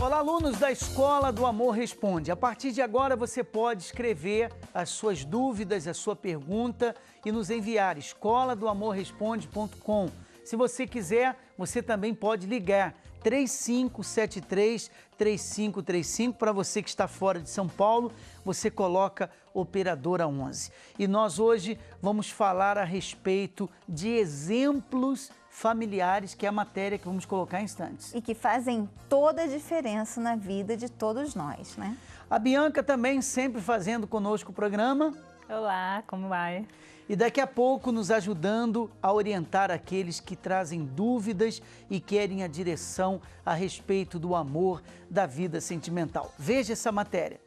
Olá, alunos da Escola do Amor Responde. A partir de agora você pode escrever as suas dúvidas, a sua pergunta e nos enviar escoladoamorresponde.com. Se você quiser, você também pode ligar 3573-3535. Para você que está fora de São Paulo, você coloca operadora 11. E nós hoje vamos falar a respeito de exemplos familiares, que é a matéria que vamos colocar em instantes. E que fazem toda a diferença na vida de todos nós, né? A Bianca também sempre fazendo conosco o programa. Olá, como vai? E daqui a pouco nos ajudando a orientar aqueles que trazem dúvidas e querem a direção a respeito do amor, da vida sentimental. Veja essa matéria.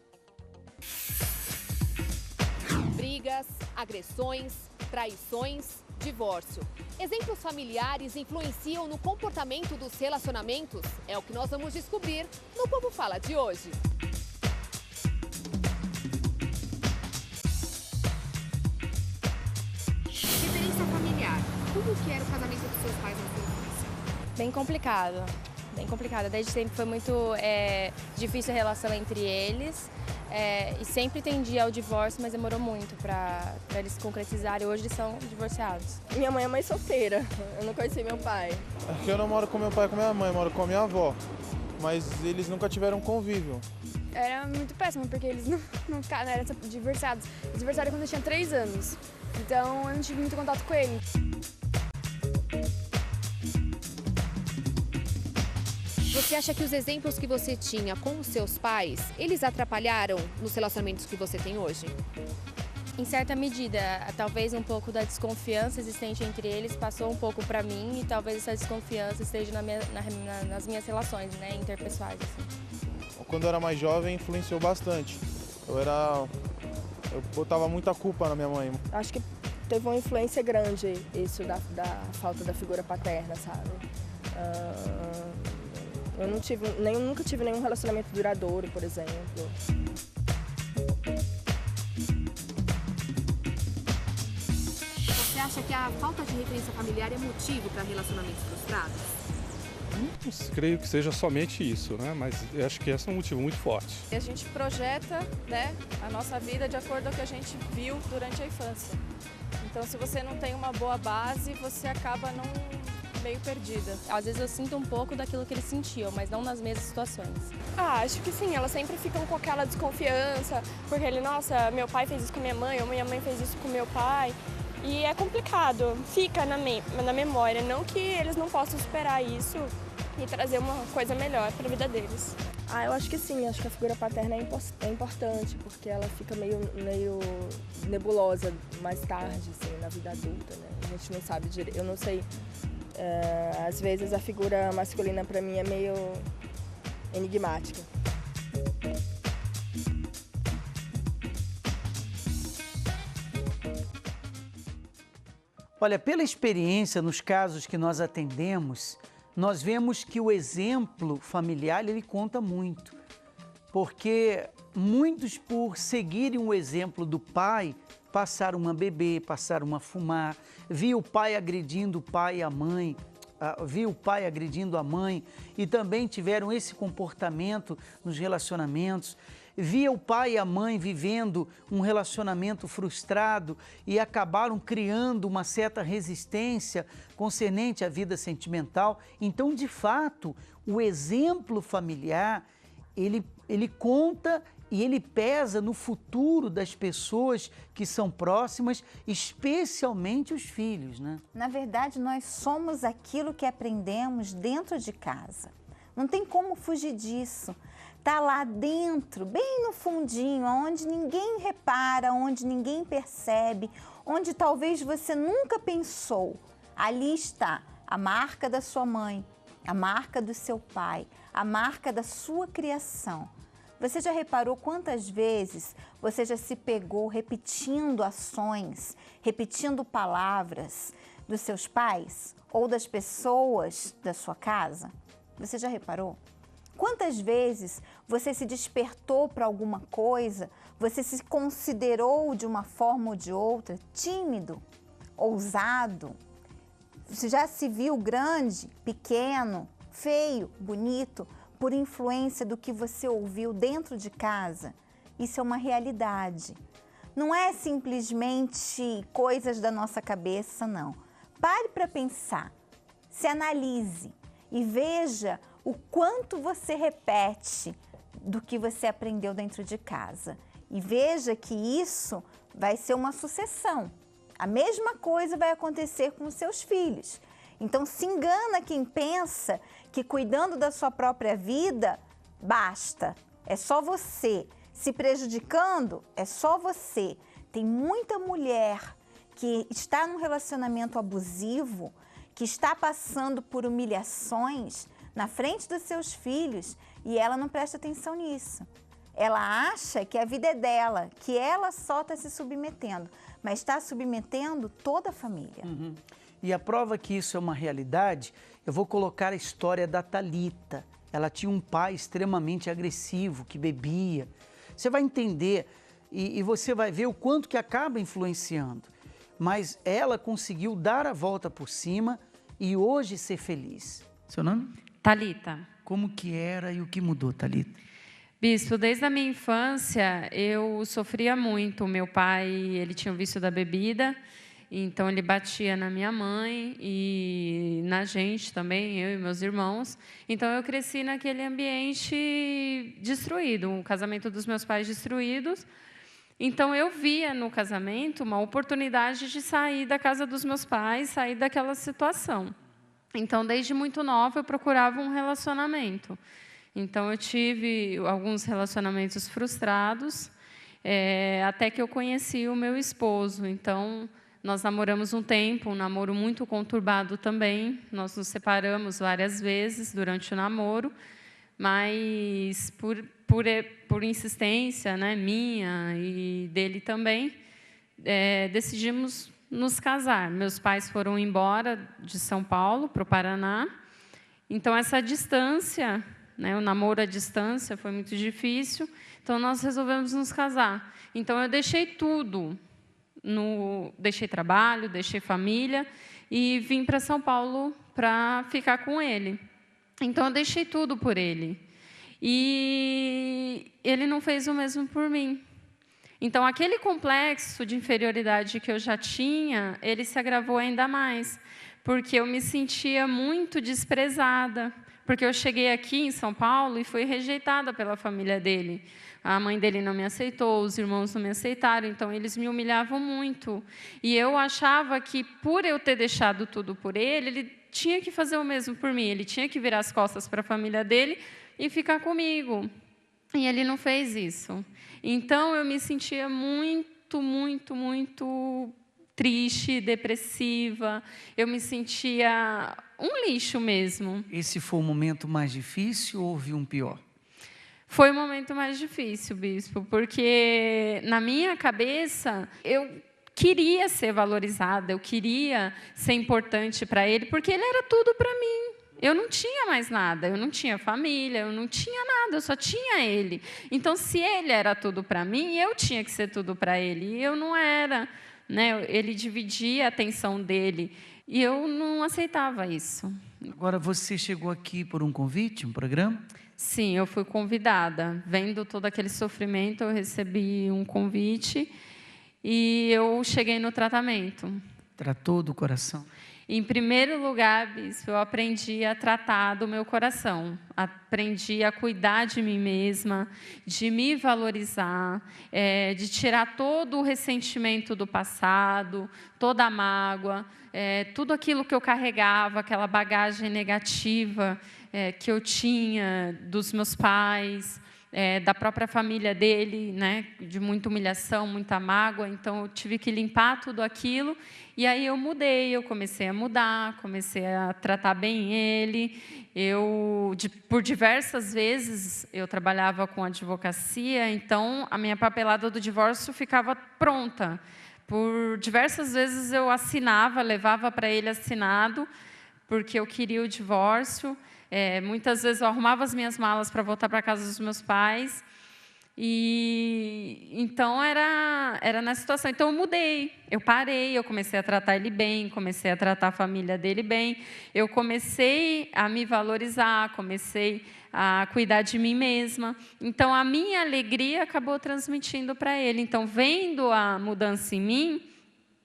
Brigas, agressões, traições, divórcio. Exemplos familiares influenciam no comportamento dos relacionamentos? É o que nós vamos descobrir no Como Fala de hoje. Referência familiar. Como que era o casamento dos seus pais na sua infância? Bem complicado, bem complicado. Desde sempre foi muito difícil a relação entre eles. E sempre tendia ao divórcio, mas demorou muito para eles se concretizarem. Hoje eles são divorciados. Minha mãe é mãe solteira, eu não conheci meu pai. Aqui eu não moro com meu pai e com minha mãe, eu moro com a minha avó. Mas eles nunca tiveram convívio. Era muito péssimo, porque eles não eram divorciados. Eles divorciaram quando eu tinha 3 anos. Então eu não tive muito contato com ele. Você acha que os exemplos que você tinha com os seus pais, eles atrapalharam nos relacionamentos que você tem hoje? Em certa medida, talvez um pouco da desconfiança existente entre eles passou um pouco para mim e talvez essa desconfiança esteja nas minhas relações, né, interpessoais. Assim. Quando eu era mais jovem, influenciou bastante. Eu botava muita culpa na minha mãe. Acho que teve uma influência grande isso da falta da figura paterna, sabe? Eu nunca tive nenhum relacionamento duradouro, por exemplo. Você acha que a falta de referência familiar é motivo para relacionamentos frustrados? Creio que seja somente isso, né? Mas eu acho que esse é um motivo muito forte. A gente projeta, né, a nossa vida de acordo com o que a gente viu durante a infância. Então, se você não tem uma boa base, você acaba meio perdida. Às vezes eu sinto um pouco daquilo que eles sentiam, mas não nas mesmas situações. Acho que sim, elas sempre ficam com aquela desconfiança, porque nossa, meu pai fez isso com minha mãe, ou minha mãe fez isso com meu pai. E é complicado, fica na memória, não que eles não possam superar isso e trazer uma coisa melhor para a vida deles. Eu acho que sim, acho que a figura paterna é importante, porque ela fica meio nebulosa mais tarde, assim, na vida adulta, né? A gente não sabe direito, eu não sei, às vezes a figura masculina para mim é meio enigmática. Olha, pela experiência nos casos que nós atendemos, nós vemos que o exemplo familiar ele conta muito, porque muitos, por seguirem o exemplo do pai, passaram a beber, passaram a fumar, viu o pai agredindo o pai e a mãe, viu o pai agredindo a mãe e também tiveram esse comportamento nos relacionamentos. Via o pai e a mãe vivendo um relacionamento frustrado e acabaram criando uma certa resistência concernente à vida sentimental. Então, de fato, o exemplo familiar, ele conta e ele pesa no futuro das pessoas que são próximas, especialmente os filhos, né? Na verdade, nós somos aquilo que aprendemos dentro de casa. Não tem como fugir disso. Está lá dentro, bem no fundinho, onde ninguém repara, onde ninguém percebe, onde talvez você nunca pensou. Ali está a marca da sua mãe, a marca do seu pai, a marca da sua criação. Você já reparou quantas vezes você já se pegou repetindo ações, repetindo palavras dos seus pais ou das pessoas da sua casa? Você já reparou? Quantas vezes você se despertou para alguma coisa, você se considerou de uma forma ou de outra tímido, ousado? Você já se viu grande, pequeno, feio, bonito, por influência do que você ouviu dentro de casa, isso é uma realidade. Não é simplesmente coisas da nossa cabeça, não. Pare para pensar, se analise e veja o quanto você repete do que você aprendeu dentro de casa. E veja que isso vai ser uma sucessão. A mesma coisa vai acontecer com os seus filhos. Então, se engana quem pensa que cuidando da sua própria vida, basta. É só você. Se prejudicando, é só você. Tem muita mulher que está num relacionamento abusivo, que está passando por humilhações na frente dos seus filhos e ela não presta atenção nisso. Ela acha que a vida é dela, que ela só está se submetendo, mas está submetendo toda a família. E a prova que isso é uma realidade, eu vou colocar a história da Thalita. Ela tinha um pai extremamente agressivo, que bebia. Você vai entender e você vai ver o quanto que acaba influenciando. Mas ela conseguiu dar a volta por cima e hoje ser feliz. Seu nome? Thalita. Como que era e o que mudou, Thalita? Bispo, desde a minha infância eu sofria muito. O meu pai, ele tinha o vício da bebida, então ele batia na minha mãe e na gente também, eu e meus irmãos. Então eu cresci naquele ambiente destruído, o casamento dos meus pais destruídos. Então eu via no casamento uma oportunidade de sair da casa dos meus pais, sair daquela situação. Então desde muito nova eu procurava um relacionamento. Então, eu tive alguns relacionamentos frustrados, até que eu conheci o meu esposo. Então, nós namoramos um tempo, um namoro muito conturbado também. Nós nos separamos várias vezes durante o namoro, mas por insistência, né, minha e dele também, decidimos nos casar. Meus pais foram embora de São Paulo para o Paraná. Então, essa distância... o namoro à distância foi muito difícil, então nós resolvemos nos casar. Então eu deixei tudo, deixei trabalho, deixei família e vim para São Paulo para ficar com ele. Então eu deixei tudo por ele. E ele não fez o mesmo por mim. Então aquele complexo de inferioridade que eu já tinha, ele se agravou ainda mais, porque eu me sentia muito desprezada. Porque eu cheguei aqui em São Paulo e fui rejeitada pela família dele. A mãe dele não me aceitou, os irmãos não me aceitaram, então eles me humilhavam muito. E eu achava que, por eu ter deixado tudo por ele, ele tinha que fazer o mesmo por mim, ele tinha que virar as costas para a família dele e ficar comigo. E ele não fez isso. Então, eu me sentia muito, muito, muito triste, depressiva, eu me sentia um lixo mesmo. Esse foi o momento mais difícil ou houve um pior? Foi o momento mais difícil, bispo, porque na minha cabeça eu queria ser valorizada, eu queria ser importante para ele, porque ele era tudo para mim. Eu não tinha mais nada, eu não tinha família, eu não tinha nada, eu só tinha ele. Então, se ele era tudo para mim, eu tinha que ser tudo para ele, e eu não era. Ele dividia a atenção dele e eu não aceitava isso. Agora, você chegou aqui por um convite, um programa? Sim, eu fui convidada. Vendo todo aquele sofrimento, eu recebi um convite e eu cheguei no tratamento. Tratou do coração? Em primeiro lugar, bispo, eu aprendi a tratar do meu coração, aprendi a cuidar de mim mesma, de me valorizar, de tirar todo o ressentimento do passado, toda a mágoa, tudo aquilo que eu carregava, aquela bagagem negativa que eu tinha dos meus pais, da própria família dele, de muita humilhação, muita mágoa. Então, eu tive que limpar tudo aquilo. E aí eu mudei, eu comecei a mudar, comecei a tratar bem ele. Por diversas vezes, eu trabalhava com advocacia, então a minha papelada do divórcio ficava pronta. Por diversas vezes eu assinava, levava para ele assinado, porque eu queria o divórcio. Muitas vezes eu arrumava as minhas malas para voltar para a casa dos meus pais E então era na situação. Então eu mudei, eu parei, eu comecei a tratar ele bem, comecei a tratar a família dele bem, eu comecei a me valorizar, comecei a cuidar de mim mesma. Então a minha alegria acabou transmitindo para ele. Então, vendo a mudança em mim,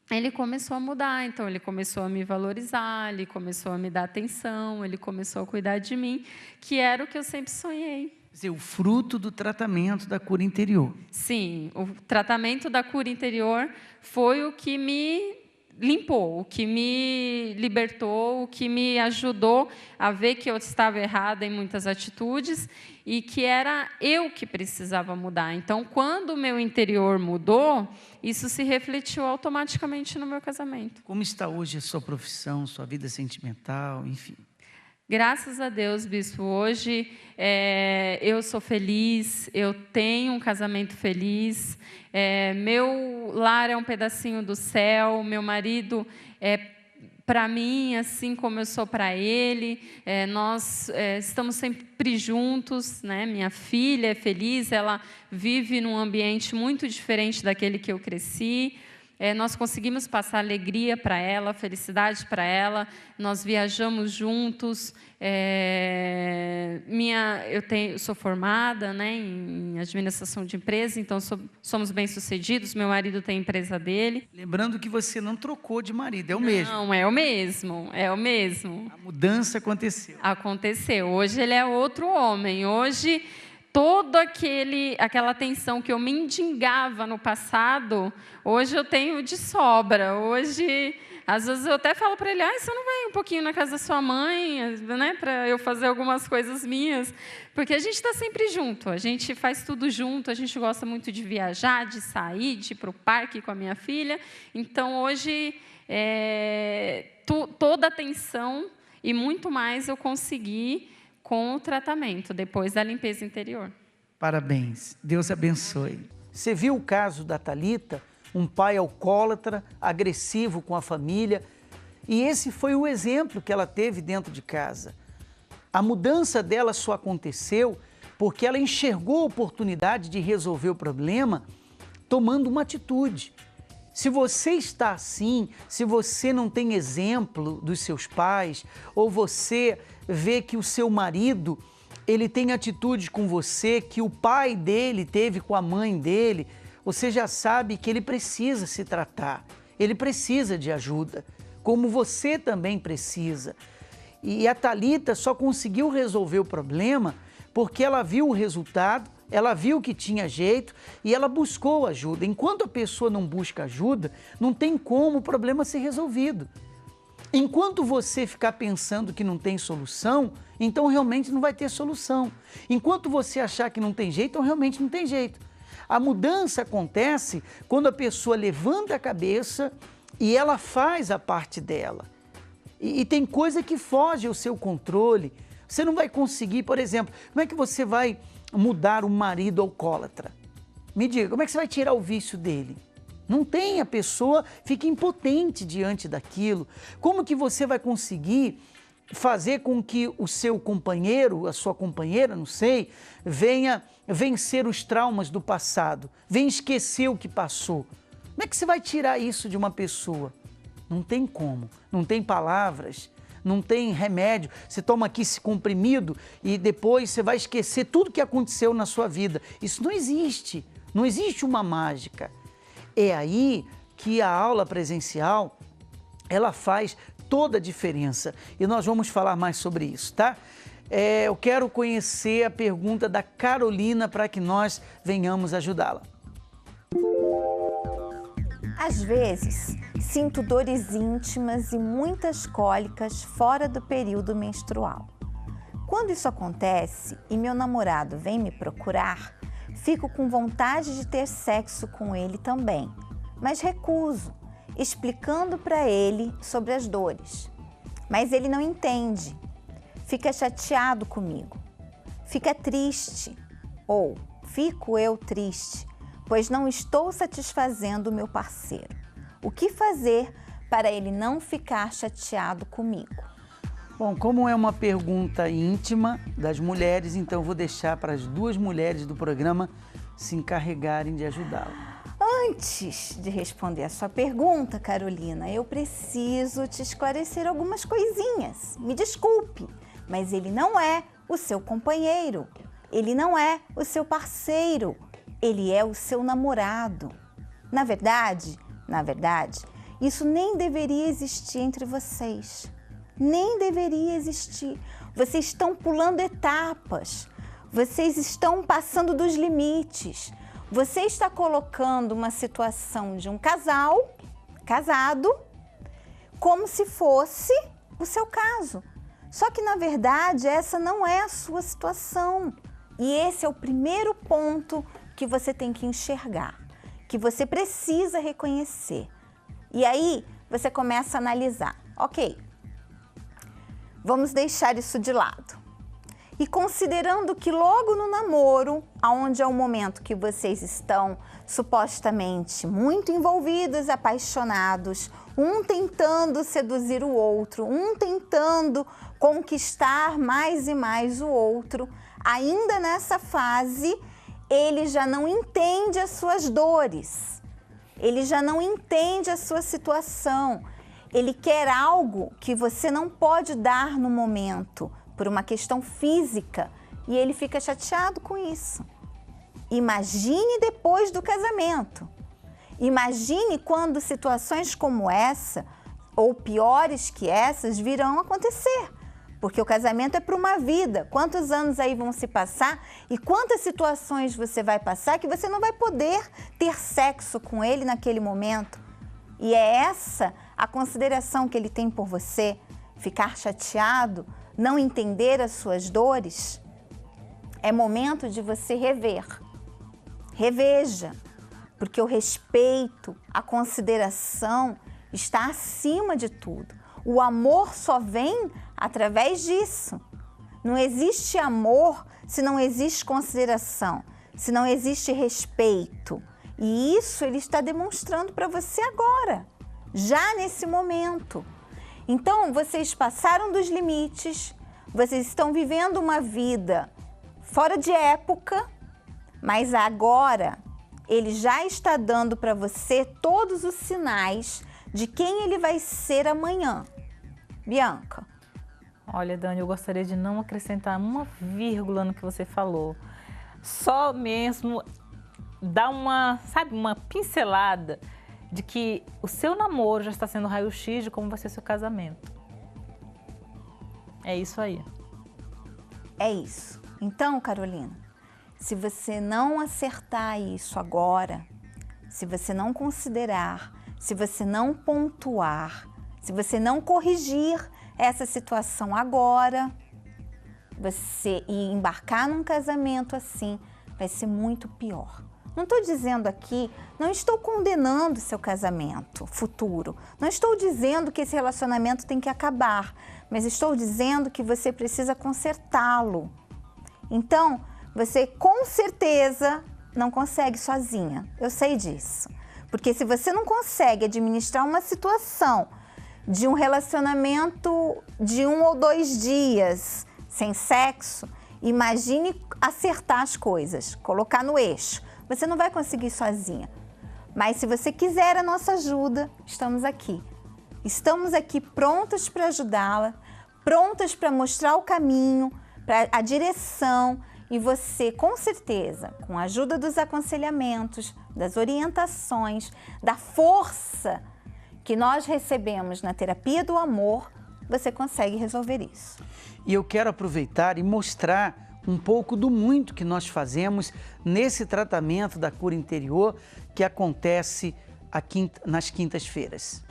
ele começou a mudar. Então ele começou a me valorizar, ele começou a me dar atenção, ele começou a cuidar de mim, que era o que eu sempre sonhei. Quer dizer, o fruto do tratamento da cura interior. Sim, o tratamento da cura interior foi o que me limpou, o que me libertou, o que me ajudou a ver que eu estava errada em muitas atitudes e que era eu que precisava mudar. Então, quando o meu interior mudou, isso se refletiu automaticamente no meu casamento. Como está hoje a sua profissão, sua vida sentimental, enfim? Graças a Deus, bispo, hoje eu sou feliz, eu tenho um casamento feliz, meu lar é um pedacinho do céu, meu marido é para mim, assim como eu sou para ele, nós estamos sempre juntos, né? Minha filha é feliz, ela vive num ambiente muito diferente daquele que eu cresci. Nós conseguimos passar alegria para ela, felicidade para ela, nós viajamos juntos. Eu sou formada, né, em administração de empresa, então somos bem-sucedidos, meu marido tem a empresa dele. Lembrando que você não trocou de marido, é o mesmo. Não, é o mesmo, é o mesmo. A mudança aconteceu. Aconteceu, hoje ele é outro homem, hoje toda aquela tensão que eu mendigava no passado, hoje eu tenho de sobra. Hoje, às vezes eu até falo para ele, você não vai um pouquinho na casa da sua mãe, né, para eu fazer algumas coisas minhas? Porque a gente está sempre junto, a gente faz tudo junto, a gente gosta muito de viajar, de sair, de ir para o parque com a minha filha. Então, hoje, toda a tensão e muito mais eu consegui com o tratamento, depois da limpeza interior. Parabéns, Deus abençoe. Você viu o caso da Thalita, um pai alcoólatra, agressivo com a família, e esse foi o exemplo que ela teve dentro de casa. A mudança dela só aconteceu porque ela enxergou a oportunidade de resolver o problema tomando uma atitude. Se você está assim, se você não tem exemplo dos seus pais, ou você vê que o seu marido, ele tem atitudes com você que o pai dele teve com a mãe dele, você já sabe que ele precisa se tratar, ele precisa de ajuda, como você também precisa. E a Thalita só conseguiu resolver o problema porque ela viu o resultado, ela viu que tinha jeito e ela buscou ajuda. Enquanto a pessoa não busca ajuda, não tem como o problema ser resolvido. Enquanto você ficar pensando que não tem solução, então realmente não vai ter solução. Enquanto você achar que não tem jeito, então realmente não tem jeito. A mudança acontece quando a pessoa levanta a cabeça e ela faz a parte dela. E tem coisa que foge ao seu controle. Você não vai conseguir, por exemplo, como é que você vai mudar um marido alcoólatra? Me diga, como é que você vai tirar o vício dele? Não tem, a pessoa fica impotente diante daquilo. Como que você vai conseguir fazer com que o seu companheiro, a sua companheira, não sei, venha vencer os traumas do passado, venha esquecer o que passou? Como é que você vai tirar isso de uma pessoa? Não tem como, não tem palavras, não tem remédio. Você toma aqui esse comprimido e depois você vai esquecer tudo que aconteceu na sua vida. Isso não existe, não existe uma mágica. É aí que a aula presencial, ela faz toda a diferença. E nós vamos falar mais sobre isso, tá? Eu quero conhecer a pergunta da Carolina para que nós venhamos ajudá-la. Às vezes, sinto dores íntimas e muitas cólicas fora do período menstrual. Quando isso acontece e meu namorado vem me procurar, fico com vontade de ter sexo com ele também, mas recuso, explicando para ele sobre as dores. Mas ele não entende, fica chateado comigo, fica triste, ou fico eu triste, pois não estou satisfazendo o meu parceiro. O que fazer para ele não ficar chateado comigo? Bom, como é uma pergunta íntima das mulheres, então eu vou deixar para as duas mulheres do programa se encarregarem de ajudá-la. Antes de responder a sua pergunta, Carolina, eu preciso te esclarecer algumas coisinhas. Me desculpe, mas ele não é o seu companheiro, ele não é o seu parceiro, ele é o seu namorado. Na verdade, isso nem deveria existir entre vocês. Nem deveria existir. Vocês estão pulando etapas, vocês estão passando dos limites. Você está colocando uma situação de um casal casado como se fosse o seu caso. Só que, na verdade, essa não é a sua situação. E esse é o primeiro ponto que você tem que enxergar, que você precisa reconhecer. E aí, você começa a analisar. Ok, vamos deixar isso de lado. E considerando que logo no namoro, onde é o momento que vocês estão supostamente muito envolvidos, apaixonados, um tentando seduzir o outro, um tentando conquistar mais e mais o outro, ainda nessa fase, ele já não entende as suas dores, ele já não entende a sua situação, ele quer algo que você não pode dar no momento, por uma questão física, e ele fica chateado com isso. Imagine depois do casamento. Imagine quando situações como essa, ou piores que essas, virão acontecer. Porque o casamento é para uma vida. Quantos anos aí vão se passar e quantas situações você vai passar que você não vai poder ter sexo com ele naquele momento. E é essa a consideração que ele tem por você, ficar chateado, não entender as suas dores. É momento de você rever. Reveja, porque o respeito, a consideração está acima de tudo. O amor só vem através disso. Não existe amor se não existe consideração, se não existe respeito. E isso ele está demonstrando para você agora, já nesse momento. Então, vocês passaram dos limites, vocês estão vivendo uma vida fora de época, mas agora ele já está dando para você todos os sinais de quem ele vai ser amanhã. Bianca. Olha, Dani, eu gostaria de não acrescentar uma vírgula no que você falou. Só mesmo dar uma pincelada de que o seu namoro já está sendo raio-x de como vai ser seu casamento. É isso aí. É isso. Então, Carolina, se você não acertar isso agora, se você não considerar, se você não pontuar, se você não corrigir essa situação agora, você ir embarcar num casamento assim, vai ser muito pior. Não estou dizendo aqui, não estou condenando seu casamento futuro, não estou dizendo que esse relacionamento tem que acabar, mas estou dizendo que você precisa consertá-lo. Então, você com certeza não consegue sozinha, eu sei disso. Porque se você não consegue administrar uma situação de um relacionamento de 1 ou 2 dias sem sexo, imagine acertar as coisas, colocar no eixo. Você não vai conseguir sozinha. Mas se você quiser a nossa ajuda, estamos aqui. Estamos aqui prontas para ajudá-la, prontas para mostrar o caminho, a direção. E você, com certeza, com a ajuda dos aconselhamentos, das orientações, da força que nós recebemos na terapia do amor, você consegue resolver isso. E eu quero aproveitar e mostrar um pouco do muito que nós fazemos nesse tratamento da cura interior que acontece nas quintas-feiras.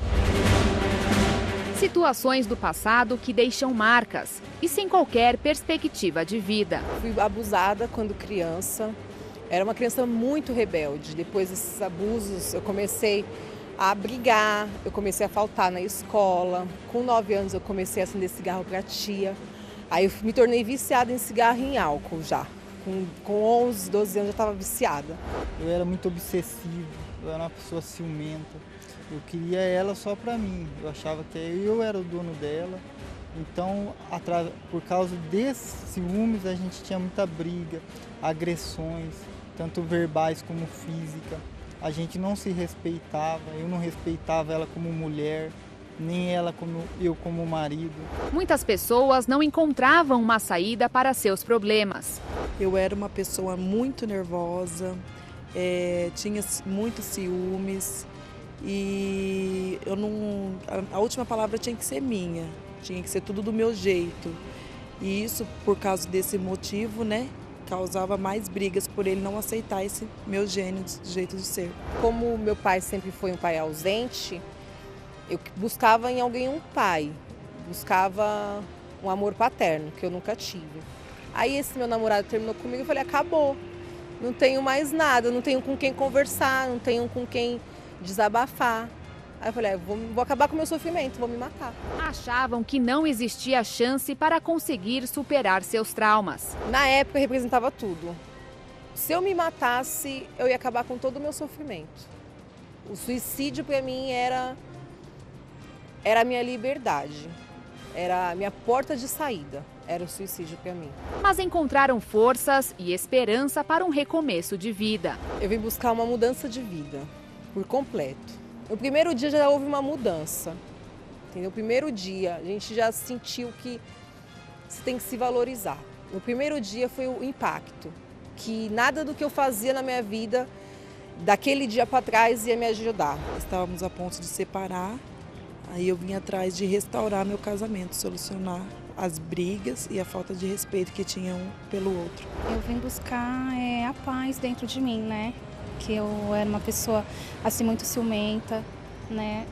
Situações do passado que deixam marcas e sem qualquer perspectiva de vida. Fui abusada quando criança, era uma criança muito rebelde. Depois desses abusos eu comecei a brigar, eu comecei a faltar na escola. Com 9 anos eu comecei a acender cigarro para a tia. Aí eu me tornei viciada em cigarro e em álcool já. Com 11, 12 anos eu já estava viciada. Eu era muito obsessivo, eu era uma pessoa ciumenta. Eu queria ela só para mim, eu achava que eu era o dono dela. Então, por causa desses ciúmes, a gente tinha muita briga, agressões. tanto verbais como física. A gente não se respeitava, eu não respeitava ela como mulher, nem ela como eu como marido. Muitas pessoas não encontravam uma saída para seus problemas. Eu era uma pessoa muito nervosa, tinha muitos ciúmes e eu não, a última palavra tinha que ser minha, tinha que ser tudo do meu jeito. E isso, por causa desse motivo, né, causava mais brigas por ele não aceitar esse meu jeito de ser. Como meu pai sempre foi um pai ausente, eu buscava em alguém um pai, buscava um amor paterno, que eu nunca tive. Aí esse meu namorado terminou comigo, eu falei, acabou, não tenho mais nada, não tenho com quem conversar, não tenho com quem desabafar. Aí eu falei, vou acabar com o meu sofrimento, vou me matar. Achavam que não existia chance para conseguir superar seus traumas. Na época eu representava tudo. Se eu me matasse, eu ia acabar com todo o meu sofrimento. O suicídio para mim era a minha liberdade, era a minha porta de saída, era o suicídio para mim. Mas encontraram forças e esperança para um recomeço de vida. Eu vim buscar uma mudança de vida, por completo. No primeiro dia já houve uma mudança, entendeu? No primeiro dia a gente já sentiu que você tem que se valorizar. No primeiro dia foi o impacto, que nada do que eu fazia na minha vida, daquele dia para trás, ia me ajudar. Estávamos a ponto de separar, aí eu vim atrás de restaurar meu casamento, solucionar as brigas e a falta de respeito que tinha um pelo outro. Eu vim buscar a paz dentro de mim, né? Que eu era uma pessoa assim muito ciumenta, né?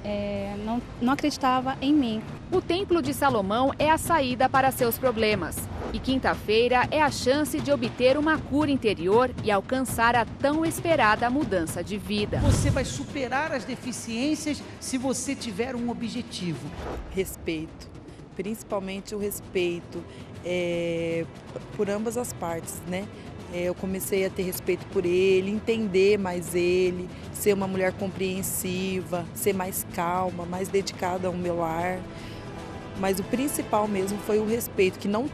Não acreditava em mim. O Templo de Salomão é a saída para seus problemas. E quinta-feira é a chance de obter uma cura interior e alcançar a tão esperada mudança de vida. Você vai superar as deficiências se você tiver um objetivo. Respeito, principalmente o respeito por ambas as partes, né? Eu comecei a ter respeito por ele, entender mais ele, ser uma mulher compreensiva, ser mais calma, mais dedicada ao meu lar. Mas o principal mesmo foi o respeito, que não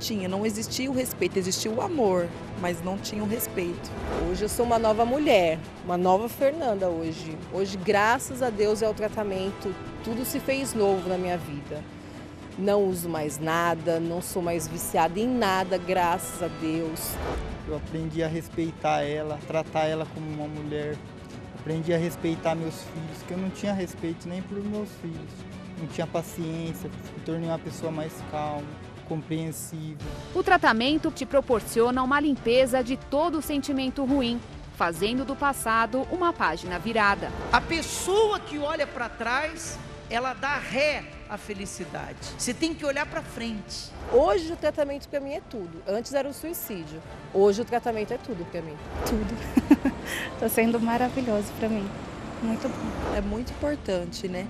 existia o respeito, existia o amor, mas não tinha o respeito. Hoje eu sou uma nova mulher, uma nova Fernanda hoje. Hoje, graças a Deus e ao tratamento, tudo se fez novo na minha vida. Não uso mais nada, não sou mais viciada em nada, graças a Deus. Eu aprendi a respeitar ela, tratar ela como uma mulher. Aprendi a respeitar meus filhos, que eu não tinha respeito nem por meus filhos. Não tinha paciência, me tornei uma pessoa mais calma, compreensiva. O tratamento te proporciona uma limpeza de todo sentimento ruim, fazendo do passado uma página virada. A pessoa que olha para trás, ela dá ré à felicidade. Você tem que olhar para frente. Hoje o tratamento para mim é tudo. Antes era o suicídio. Hoje o tratamento é tudo para mim. Tudo. Está sendo maravilhoso para mim. Muito bom. É muito importante, né?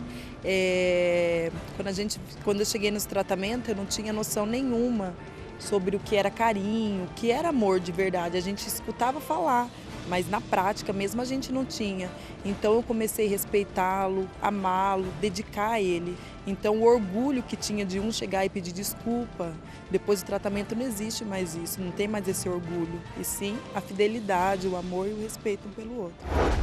Quando eu cheguei nesse tratamento, eu não tinha noção nenhuma sobre o que era carinho, o que era amor de verdade. A gente escutava falar, mas na prática mesmo a gente não tinha. Então eu comecei a respeitá-lo, amá-lo, dedicar a ele. Então o orgulho que tinha de um chegar e pedir desculpa, depois do tratamento não existe mais isso, não tem mais esse orgulho. E sim a fidelidade, o amor e o respeito um pelo outro.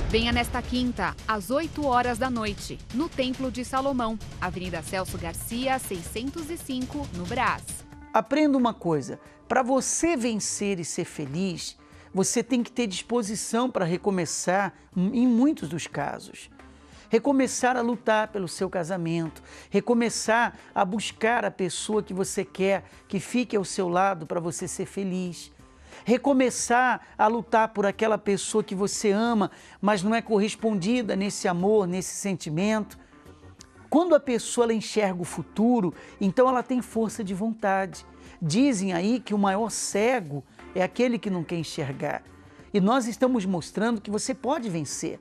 Venha nesta quinta, às 8 horas da noite, no Templo de Salomão, Avenida Celso Garcia, 605, no Brás. Aprenda uma coisa, para você vencer e ser feliz, você tem que ter disposição para recomeçar em muitos dos casos. Recomeçar a lutar pelo seu casamento, recomeçar a buscar a pessoa que você quer que fique ao seu lado para você ser feliz. Recomeçar a lutar por aquela pessoa que você ama, mas não é correspondida nesse amor, nesse sentimento. Quando a pessoa ela enxerga o futuro, então ela tem força de vontade. Dizem aí que o maior cego é aquele que não quer enxergar. E nós estamos mostrando que você pode vencer.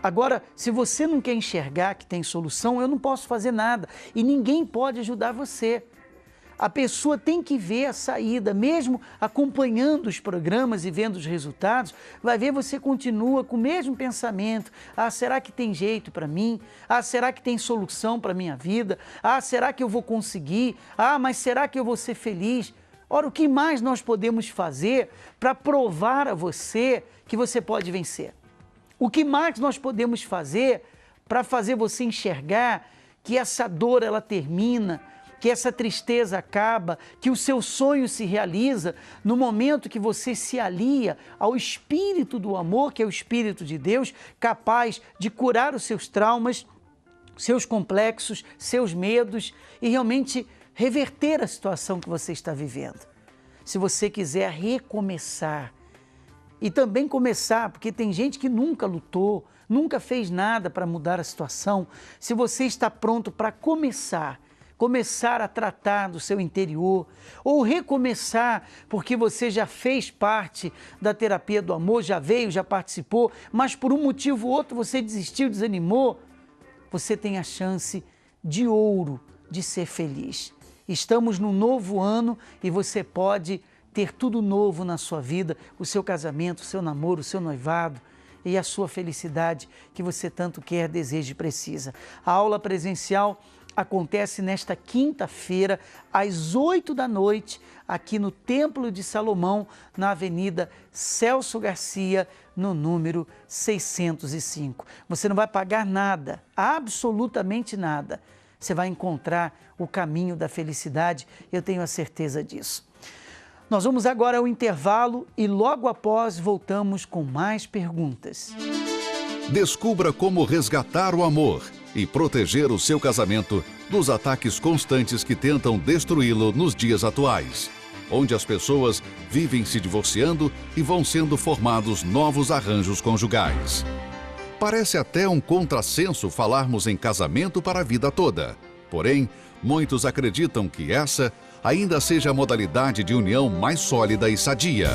Agora, se você não quer enxergar que tem solução, eu não posso fazer nada. E ninguém pode ajudar você. A pessoa tem que ver a saída, mesmo acompanhando os programas e vendo os resultados, vai ver você continua com o mesmo pensamento. Ah, será que tem jeito para mim? Ah, será que tem solução para a minha vida? Ah, será que eu vou conseguir? Ah, mas será que eu vou ser feliz? Ora, o que mais nós podemos fazer para provar a você que você pode vencer? O que mais nós podemos fazer para fazer você enxergar que essa dor ela termina, que essa tristeza acaba, que o seu sonho se realiza no momento que você se alia ao Espírito do amor, que é o Espírito de Deus, capaz de curar os seus traumas, seus complexos, seus medos e realmente reverter a situação que você está vivendo. Se você quiser recomeçar e também começar, porque tem gente que nunca lutou, nunca fez nada para mudar a situação, se você está pronto para começar a tratar do seu interior, ou recomeçar porque você já fez parte da terapia do amor, já veio, já participou, mas por um motivo ou outro você desistiu, desanimou, você tem a chance de ouro de ser feliz. Estamos no novo ano e você pode ter tudo novo na sua vida, o seu casamento, o seu namoro, o seu noivado e a sua felicidade que você tanto quer, deseja e precisa. A aula presencial acontece nesta quinta-feira, às 8 da noite, aqui no Templo de Salomão, na Avenida Celso Garcia, no número 605. Você não vai pagar nada, absolutamente nada. Você vai encontrar o caminho da felicidade, eu tenho a certeza disso. Nós vamos agora ao intervalo e logo após voltamos com mais perguntas. Descubra como resgatar o amor e proteger o seu casamento dos ataques constantes que tentam destruí-lo nos dias atuais, onde as pessoas vivem se divorciando e vão sendo formados novos arranjos conjugais. Parece até um contrassenso falarmos em casamento para a vida toda. Porém, muitos acreditam que essa ainda seja a modalidade de união mais sólida e sadia.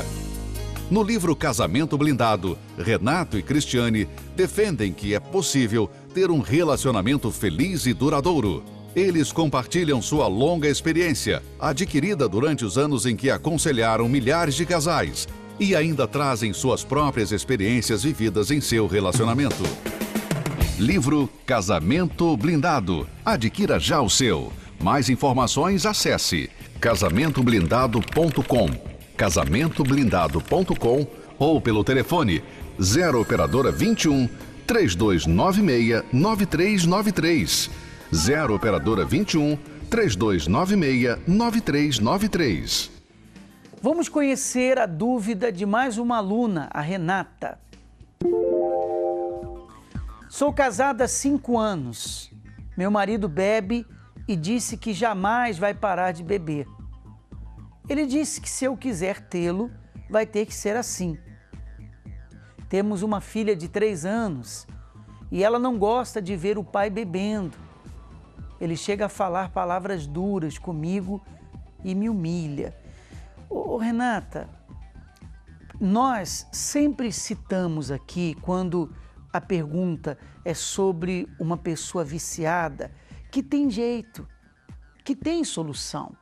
No livro Casamento Blindado, Renato e Cristiane defendem que é possível ter um relacionamento feliz e duradouro. Eles compartilham sua longa experiência, adquirida durante os anos em que aconselharam milhares de casais, e ainda trazem suas próprias experiências vividas em seu relacionamento. Livro Casamento Blindado. Adquira já o seu. Mais informações, acesse casamentoblindado.com, casamentoblindado.com ou pelo telefone 0 operadora 21 3296 9393. 0 operadora 21 3296 9393. Vamos conhecer a dúvida de mais uma aluna, a Renata. Sou casada há 5 anos. Meu marido bebe e disse que jamais vai parar de beber. Ele disse que se eu quiser tê-lo, vai ter que ser assim. Temos uma filha de 3 anos e ela não gosta de ver o pai bebendo. Ele chega a falar palavras duras comigo e me humilha. Ô, Renata, nós sempre citamos aqui, quando a pergunta é sobre uma pessoa viciada, que tem jeito, que tem solução.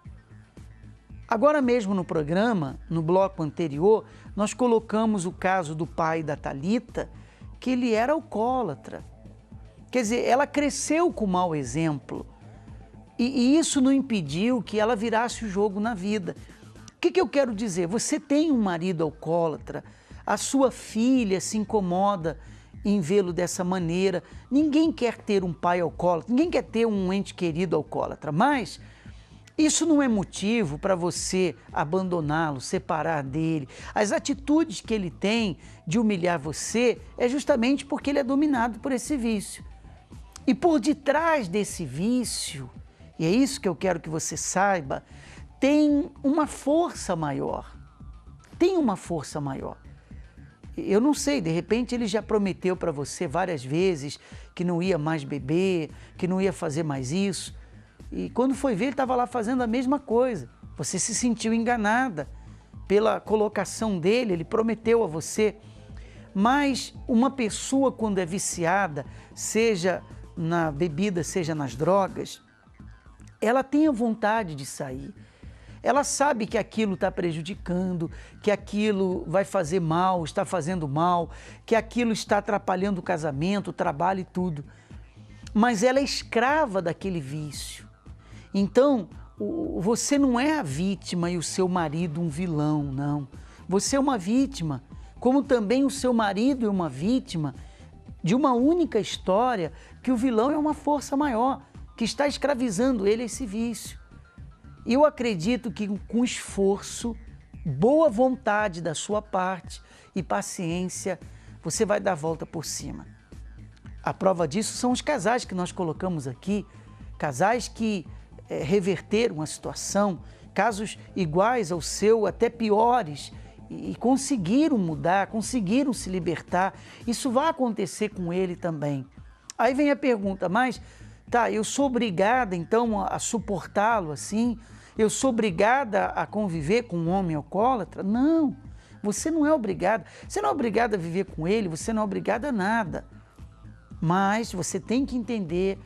Agora mesmo no programa, no bloco anterior, nós colocamos o caso do pai da Thalita, que ele era alcoólatra. Quer dizer, ela cresceu com mau exemplo e isso não impediu que ela virasse o jogo na vida. O que eu quero dizer? Você tem um marido alcoólatra, a sua filha se incomoda em vê-lo dessa maneira. Ninguém quer ter um pai alcoólatra, ninguém quer ter um ente querido alcoólatra, mas isso não é motivo para você abandoná-lo, separar dele. As atitudes que ele tem de humilhar você é justamente porque ele é dominado por esse vício. E por detrás desse vício, e é isso que eu quero que você saiba, tem uma força maior. Tem uma força maior. Eu não sei, de repente ele já prometeu para você várias vezes que não ia mais beber, que não ia fazer mais isso. E quando foi ver, ele estava lá fazendo a mesma coisa. Você se sentiu enganada pela colocação dele, ele prometeu a você. Mas uma pessoa, quando é viciada, seja na bebida, seja nas drogas, ela tem a vontade de sair. Ela sabe que aquilo está prejudicando, que aquilo vai fazer mal, está fazendo mal, que aquilo está atrapalhando o casamento, o trabalho e tudo. Mas ela é escrava daquele vício. Então, Você não é a vítima e o seu marido um vilão, não. Você é uma vítima, como também o seu marido é uma vítima de uma única história, que o vilão é uma força maior, que está escravizando ele a esse vício. E eu acredito que com esforço, boa vontade da sua parte e paciência, você vai dar a volta por cima. A prova disso são os casais que nós colocamos aqui, casais que reverteram a situação, casos iguais ao seu, até piores, e conseguiram mudar, conseguiram se libertar. Isso vai acontecer com ele também. Aí vem a pergunta, mas tá, eu sou obrigada então a suportá-lo assim? Eu sou obrigada a conviver com um homem alcoólatra? Não, você não é obrigada. Você não é obrigada a viver com ele, você não é obrigada a nada. Mas você tem que entender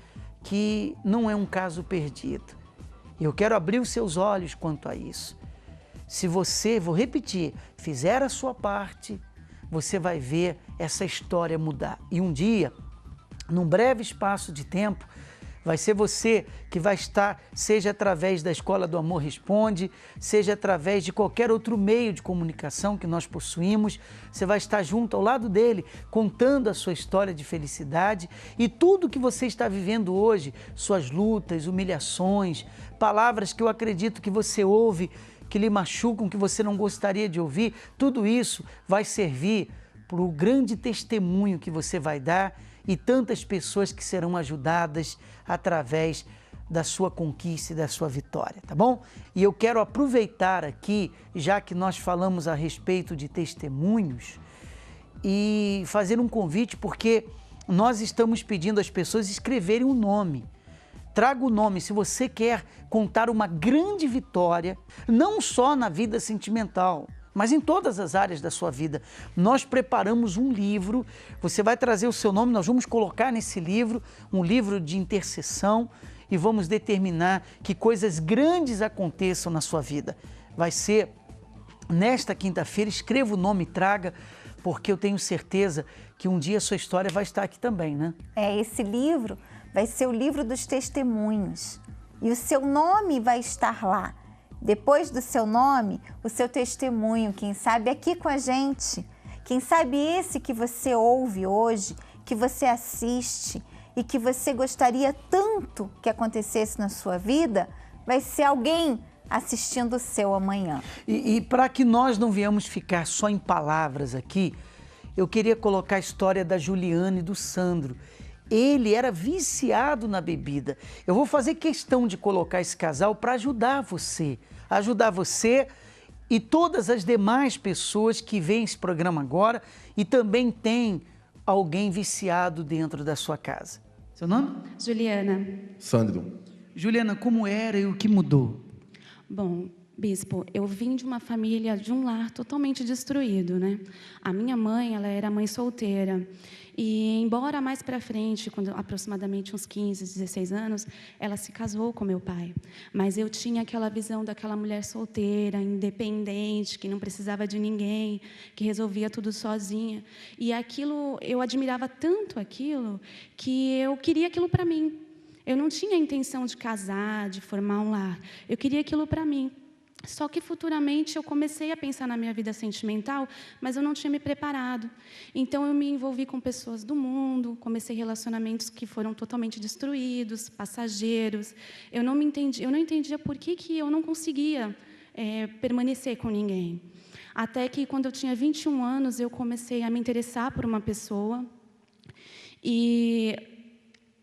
que não é um caso perdido. Eu quero abrir os seus olhos quanto a isso. Se você, vou repetir, fizer a sua parte, você vai ver essa história mudar. E um dia, num breve espaço de tempo, vai ser você que vai estar, seja através da Escola do Amor Responde, seja através de qualquer outro meio de comunicação que nós possuímos, você vai estar junto ao lado dele, contando a sua história de felicidade e tudo que você está vivendo hoje, suas lutas, humilhações, palavras que eu acredito que você ouve, que lhe machucam, que você não gostaria de ouvir, tudo isso vai servir para o grande testemunho que você vai dar e tantas pessoas que serão ajudadas através da sua conquista e da sua vitória, tá bom? E eu quero aproveitar aqui, já que nós falamos a respeito de testemunhos, e fazer um convite, porque nós estamos pedindo às pessoas escreverem um nome. Traga o nome se você quer contar uma grande vitória, não só na vida sentimental, mas em todas as áreas da sua vida. Nós preparamos um livro, você vai trazer o seu nome, nós vamos colocar nesse livro, um livro de intercessão, e vamos determinar que coisas grandes aconteçam na sua vida. Vai ser nesta quinta-feira, escreva o nome e traga, porque eu tenho certeza que um dia a sua história vai estar aqui também, né? Esse livro vai ser o livro dos testemunhos e o seu nome vai estar lá. Depois do seu nome, o seu testemunho, quem sabe aqui com a gente, quem sabe esse que você ouve hoje, que você assiste e que você gostaria tanto que acontecesse na sua vida, vai ser alguém assistindo o seu amanhã. E para que nós não viemos ficar só em palavras aqui, eu queria colocar a história da Juliana e do Sandro. Ele era viciado na bebida. Eu vou fazer questão de colocar esse casal para ajudar você e todas as demais pessoas que veem esse programa agora e também tem alguém viciado dentro da sua casa. Seu nome? Juliana. Sandro. Juliana, como era e o que mudou? Bom, bispo, eu vim de uma família, de um lar totalmente destruído, né? A minha mãe, ela era mãe solteira. E, embora mais para frente, quando aproximadamente uns 15, 16 anos, ela se casou com meu pai. Mas eu tinha aquela visão daquela mulher solteira, independente, que não precisava de ninguém, que resolvia tudo sozinha. E aquilo, eu admirava tanto aquilo, que eu queria aquilo para mim. Eu não tinha a intenção de casar, de formar um lar. Eu queria aquilo para mim. Só que futuramente eu comecei a pensar na minha vida sentimental, mas eu não tinha me preparado. Então eu me envolvi com pessoas do mundo, comecei relacionamentos que foram totalmente destruídos, passageiros. Eu não entendia por que eu não conseguia permanecer com ninguém. Até que quando eu tinha 21 anos, eu comecei a me interessar por uma pessoa e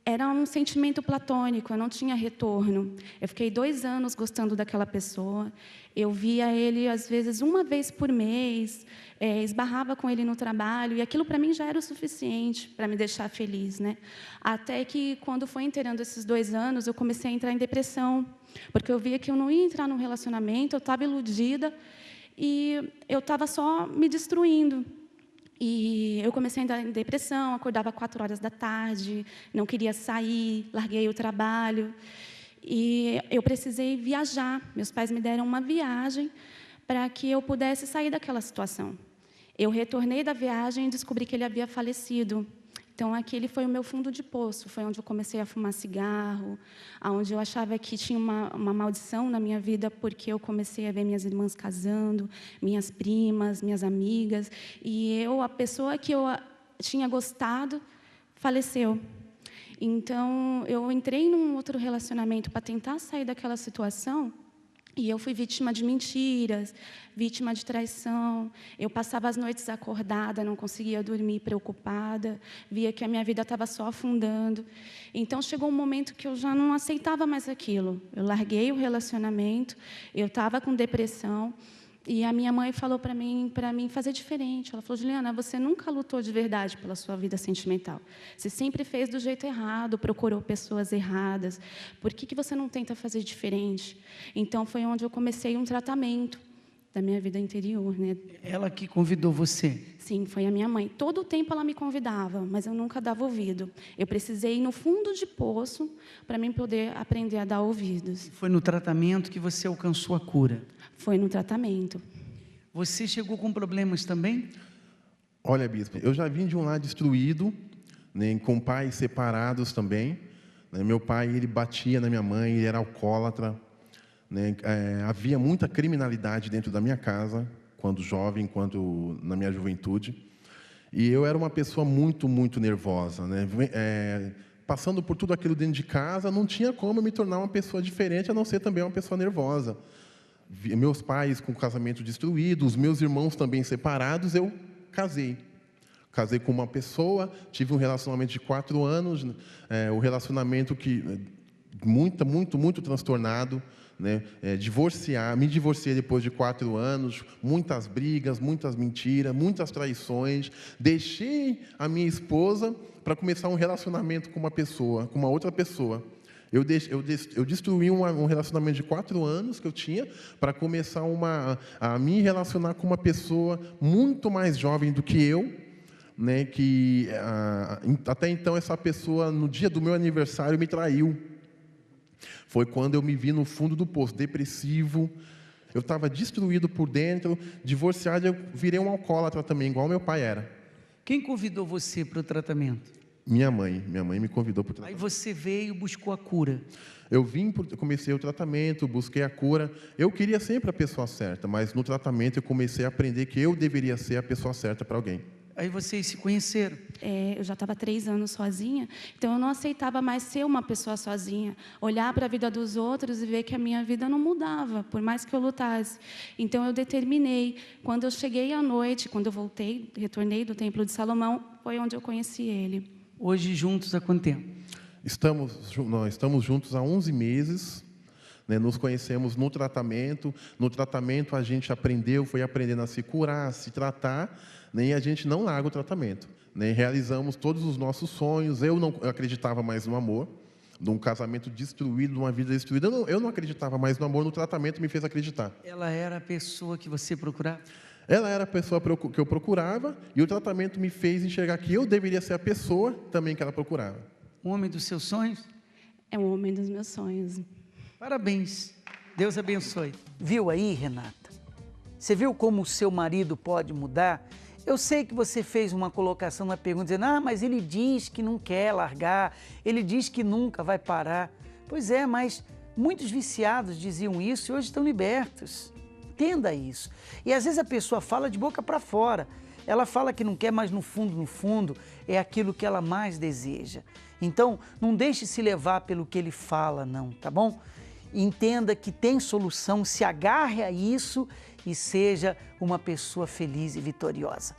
era um sentimento platônico, eu não tinha retorno. Eu fiquei 2 anos gostando daquela pessoa. Eu via ele, às vezes, uma vez por mês, esbarrava com ele no trabalho, e aquilo, para mim, já era o suficiente para me deixar feliz, né? Até que, quando foi inteirando esses 2 anos, eu comecei a entrar em depressão, porque eu via que eu não ia entrar num relacionamento, eu estava iludida, e eu estava só me destruindo. E eu comecei a entrar em depressão, acordava 4 horas da tarde, não queria sair, larguei o trabalho. E eu precisei viajar. Meus pais me deram uma viagem para que eu pudesse sair daquela situação. Eu retornei da viagem e descobri que ele havia falecido. Então, aquele foi o meu fundo de poço, foi onde eu comecei a fumar cigarro, onde eu achava que tinha uma maldição na minha vida, porque eu comecei a ver minhas irmãs casando, minhas primas, minhas amigas, e a pessoa que eu tinha gostado, faleceu. Então, eu entrei num outro relacionamento para tentar sair daquela situação, e eu fui vítima de mentiras, vítima de traição. Eu passava as noites acordada, não conseguia dormir, preocupada, via que a minha vida estava só afundando. Então, chegou um momento que eu já não aceitava mais aquilo. Eu larguei o relacionamento, eu estava com depressão, e a minha mãe falou para mim fazer diferente. Ela falou: Juliana, você nunca lutou de verdade pela sua vida sentimental. Você sempre fez do jeito errado, procurou pessoas erradas. Por que você não tenta fazer diferente? Então, foi onde eu comecei um tratamento da minha vida interior, né? Ela que convidou você? Sim, foi a minha mãe. Todo o tempo ela me convidava, mas eu nunca dava ouvido. Eu precisei ir no fundo de poço para mim poder aprender a dar ouvidos. Foi no tratamento que você alcançou a cura? Foi no tratamento. Você chegou com problemas também? Olha, bispo, eu já vim de um lar destruído, né, com pais separados também. Né, meu pai, ele batia na minha mãe, ele era alcoólatra. Né, havia muita criminalidade dentro da minha casa, quando jovem, quando na minha juventude. E eu era uma pessoa muito, muito nervosa. Né, passando por tudo aquilo dentro de casa, não tinha como me tornar uma pessoa diferente, a não ser também uma pessoa nervosa. Meus pais com o casamento destruído, os meus irmãos também separados, eu casei. Casei com uma pessoa, tive um relacionamento de 4 anos, o relacionamento que muito transtornado, né? Me divorciei depois de 4 anos, muitas brigas, muitas mentiras, muitas traições. Deixei a minha esposa para começar um relacionamento com uma outra pessoa. Eu destruí um relacionamento de 4 anos que eu tinha para começar a me relacionar com uma pessoa muito mais jovem do que eu, né, que até então essa pessoa, no dia do meu aniversário, me traiu. Foi quando eu me vi no fundo do poço, depressivo. Eu estava destruído por dentro, divorciado, eu virei um alcoólatra também, igual meu pai era. Quem convidou você para o tratamento? Minha mãe me convidou para o tratamento. Aí você veio e buscou a cura. Eu comecei o tratamento, busquei a cura. Eu queria sempre a pessoa certa, mas no tratamento eu comecei a aprender que eu deveria ser a pessoa certa para alguém. Aí vocês se conheceram? Eu já estava 3 anos sozinha, então eu não aceitava mais ser uma pessoa sozinha, olhar para a vida dos outros e ver que a minha vida não mudava, por mais que eu lutasse. Então eu determinei, quando eu cheguei à noite, quando eu retornei do Templo de Salomão, foi onde eu conheci ele. Hoje juntos há quanto tempo? Nós estamos juntos há 11 meses. Né, nos conhecemos no tratamento. No tratamento a gente foi aprendendo a se curar, a se tratar, né, e a gente não larga o tratamento. Né, realizamos todos os nossos sonhos. Eu não acreditava mais no amor, num casamento destruído, numa vida destruída. Eu não acreditava mais no amor, no tratamento me fez acreditar. Ela era a pessoa que você procurava? Ela era a pessoa que eu procurava, e o tratamento me fez enxergar que eu deveria ser a pessoa também que ela procurava. O homem dos seus sonhos? É o homem dos meus sonhos. Parabéns. Deus abençoe. Viu aí, Renata? Você viu como o seu marido pode mudar? Eu sei que você fez uma colocação na pergunta, dizendo, mas ele diz que não quer largar, ele diz que nunca vai parar. Pois é, mas muitos viciados diziam isso e hoje estão libertos. Entenda isso. E às vezes a pessoa fala de boca para fora. Ela fala que não quer, mas no fundo, é aquilo que ela mais deseja. Então, não deixe se levar pelo que ele fala, não, tá bom? Entenda que tem solução, se agarre a isso e seja uma pessoa feliz e vitoriosa.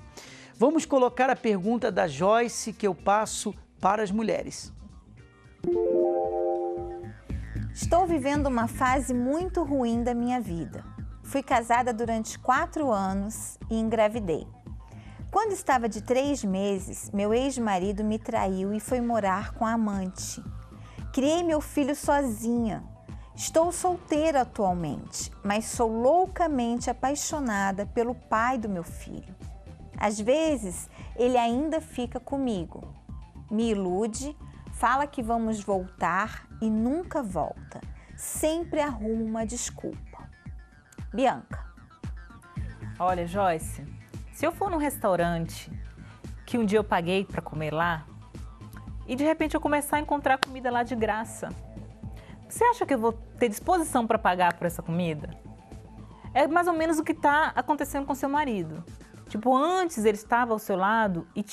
Vamos colocar a pergunta da Joyce que eu passo para as mulheres. Estou vivendo uma fase muito ruim da minha vida. Fui casada durante 4 anos e engravidei. Quando estava de 3 meses, meu ex-marido me traiu e foi morar com a amante. Criei meu filho sozinha. Estou solteira atualmente, mas sou loucamente apaixonada pelo pai do meu filho. Às vezes, ele ainda fica comigo. Me ilude, fala que vamos voltar e nunca volta. Sempre arruma uma desculpa. Bianca. Olha, Joyce, se eu for num restaurante que um dia eu paguei para comer lá, e de repente eu começar a encontrar comida lá de graça. Você acha que eu vou ter disposição para pagar por essa comida? É mais ou menos o que está acontecendo com seu marido. Tipo, antes ele estava ao seu lado e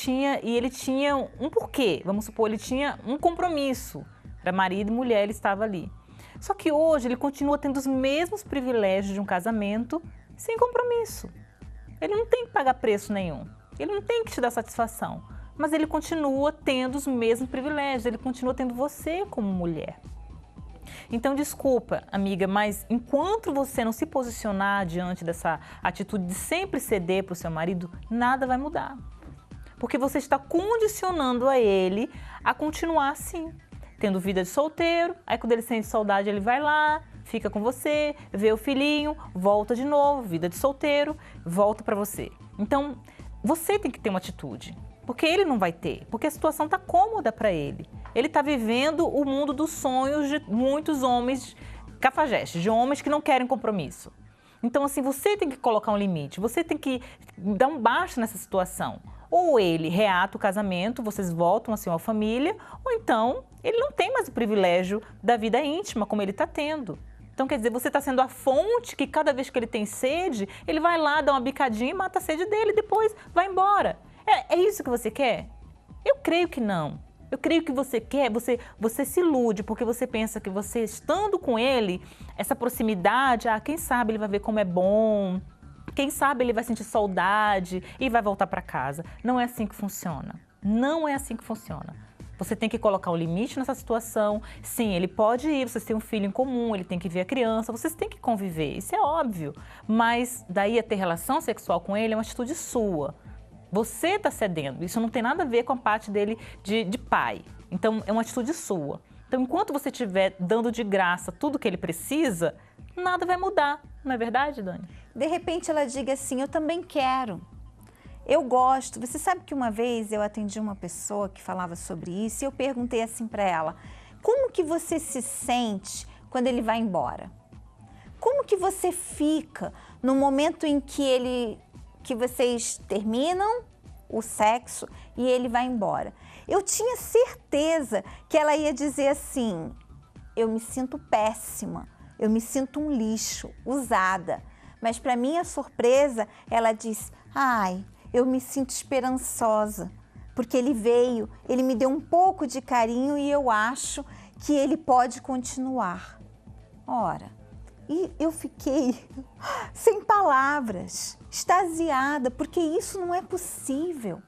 ele tinha um porquê. Vamos supor, ele tinha um compromisso. Era marido e mulher, ele estava ali. Só que hoje ele continua tendo os mesmos privilégios de um casamento sem compromisso. Ele não tem que pagar preço nenhum. Ele não tem que te dar satisfação. Mas ele continua tendo os mesmos privilégios. Ele continua tendo você como mulher. Então, desculpa, amiga, mas enquanto você não se posicionar diante dessa atitude de sempre ceder para o seu marido, nada vai mudar. Porque você está condicionando a ele a continuar assim, tendo vida de solteiro, aí quando ele sente saudade ele vai lá, fica com você, vê o filhinho, volta de novo, vida de solteiro, volta para você. Então, você tem que ter uma atitude, porque ele não vai ter, porque a situação está cômoda para ele. Ele está vivendo o mundo dos sonhos de muitos homens cafajestes, de homens que não querem compromisso. Então, assim, você tem que colocar um limite, você tem que dar um basta nessa situação. Ou ele reata o casamento, vocês voltam assim à família, ou então ele não tem mais o privilégio da vida íntima como ele está tendo. Então, quer dizer, você está sendo a fonte que cada vez que ele tem sede, ele vai lá, dá uma bicadinha e mata a sede dele e depois vai embora. É isso que você quer? Eu creio que não. Eu creio que você quer, você se ilude, porque você pensa que você estando com ele, essa proximidade, quem sabe ele vai ver como é bom, quem sabe ele vai sentir saudade e vai voltar para casa. Não é assim que funciona. Não é assim que funciona. Você tem que colocar um limite nessa situação. Sim, ele pode ir, vocês têm um filho em comum, ele tem que ver a criança, vocês têm que conviver, isso é óbvio. Mas daí a ter relação sexual com ele é uma atitude sua. Você está cedendo, isso não tem nada a ver com a parte dele de pai. Então, é uma atitude sua. Então, enquanto você estiver dando de graça tudo que ele precisa, nada vai mudar. Não é verdade, Dani? De repente, ela diga assim, eu também quero. Eu gosto. Você sabe que uma vez eu atendi uma pessoa que falava sobre isso e eu perguntei assim para ela, como que você se sente quando ele vai embora? Como que você fica no momento em que vocês terminam o sexo e ele vai embora? Eu tinha certeza que ela ia dizer assim, eu me sinto péssima, eu me sinto um lixo, usada. Mas para minha surpresa, ela disse, ai, eu me sinto esperançosa, porque ele veio, ele me deu um pouco de carinho e eu acho que ele pode continuar. Ora, e eu fiquei sem palavras, extasiada, porque isso não é possível.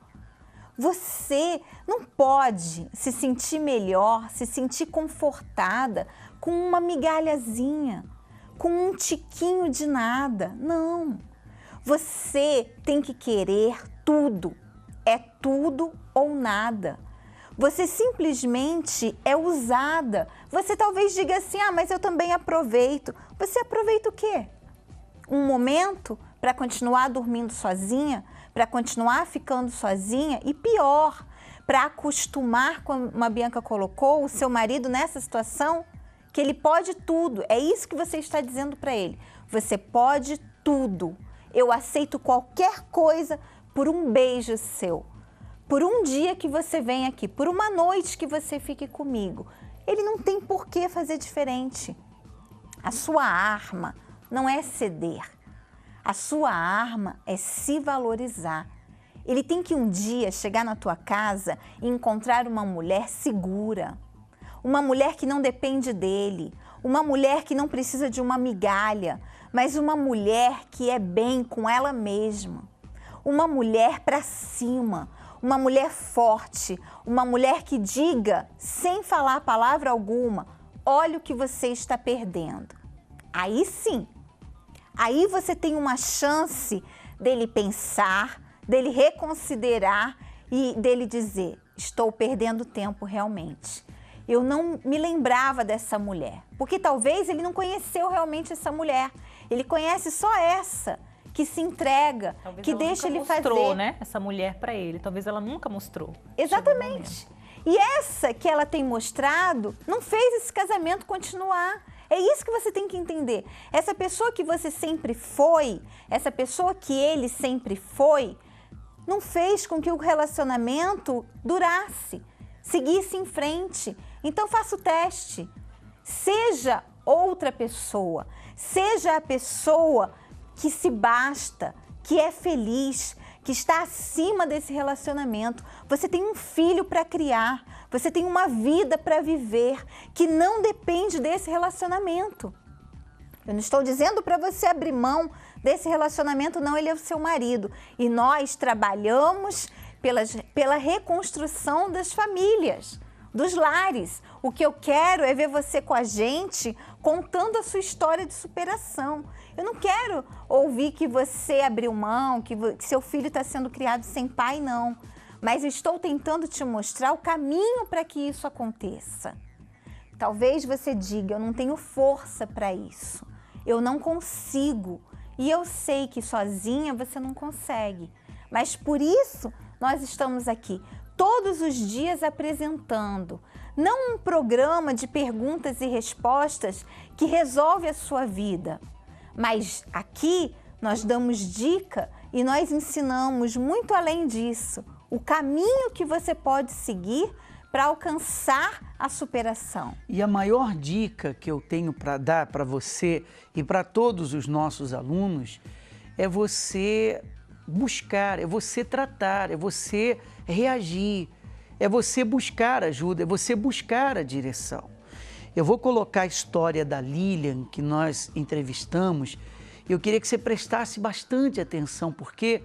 Você não pode se sentir melhor, se sentir confortada com uma migalhazinha, com um tiquinho de nada. Não. Você tem que querer tudo. É tudo ou nada. Você simplesmente é usada. Você talvez diga assim, mas eu também aproveito. Você aproveita o quê? Um momento para continuar dormindo sozinha, para continuar ficando sozinha e pior, para acostumar, como a Bianca colocou, o seu marido nessa situação, que ele pode tudo. É isso que você está dizendo para ele. Você pode tudo. Eu aceito qualquer coisa por um beijo seu. Por um dia que você vem aqui, por uma noite que você fique comigo. Ele não tem por que fazer diferente. A sua arma não é ceder. A sua arma é se valorizar. Ele tem que um dia chegar na tua casa e encontrar uma mulher segura. Uma mulher que não depende dele. Uma mulher que não precisa de uma migalha, mas uma mulher que é bem com ela mesma. Uma mulher para cima. Uma mulher forte, uma mulher que diga, sem falar palavra alguma, olha o que você está perdendo. Aí sim, aí você tem uma chance dele pensar, dele reconsiderar e dele dizer, estou perdendo tempo realmente. Eu não me lembrava dessa mulher, porque talvez ele não conheceu realmente essa mulher, ele conhece só essa. Que se entrega, talvez que deixa ele fazer. Talvez ela nunca mostrou, né, essa mulher para ele. Talvez ela nunca mostrou. Exatamente. E essa que ela tem mostrado não fez esse casamento continuar. É isso que você tem que entender. Essa pessoa que você sempre foi, essa pessoa que ele sempre foi, não fez com que o relacionamento durasse. seguisse em frente. Então faça o teste. Seja outra pessoa. Seja a pessoa que se basta, que é feliz, que está acima desse relacionamento. Você tem um filho para criar, você tem uma vida para viver que não depende desse relacionamento. Eu não estou dizendo para você abrir mão desse relacionamento, não, ele é o seu marido. E nós trabalhamos pela reconstrução das famílias, dos lares. O que eu quero é ver você com a gente contando a sua história de superação. Eu não quero ouvir que você abriu mão, que seu filho está sendo criado sem pai, não. Mas eu estou tentando te mostrar o caminho para que isso aconteça. Talvez você diga, eu não tenho força para isso. Eu não consigo. E eu sei que sozinha você não consegue. Mas por isso nós estamos aqui todos os dias apresentando, não um programa de perguntas e respostas que resolve a sua vida, mas aqui nós damos dica e nós ensinamos muito além disso, o caminho que você pode seguir para alcançar a superação. E a maior dica que eu tenho para dar para você e para todos os nossos alunos é você buscar, é você tratar, é você reagir, é você buscar ajuda, é você buscar a direção. Eu vou colocar a história da Lilian, que nós entrevistamos, e eu queria que você prestasse bastante atenção, porque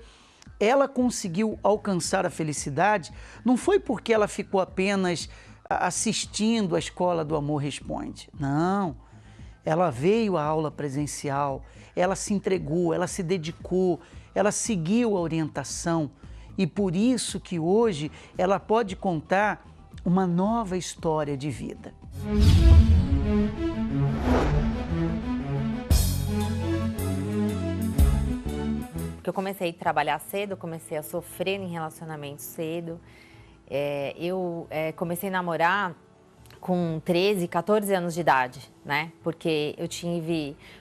ela conseguiu alcançar a felicidade, não foi porque ela ficou apenas assistindo a Escola do Amor Responde, não. Ela veio à aula presencial, ela se entregou, ela se dedicou, ela seguiu a orientação e por isso que hoje ela pode contar uma nova história de vida. Porque eu comecei a trabalhar cedo, comecei a sofrer em relacionamento cedo. Eu comecei a namorar com 13, 14 anos de idade, né? Porque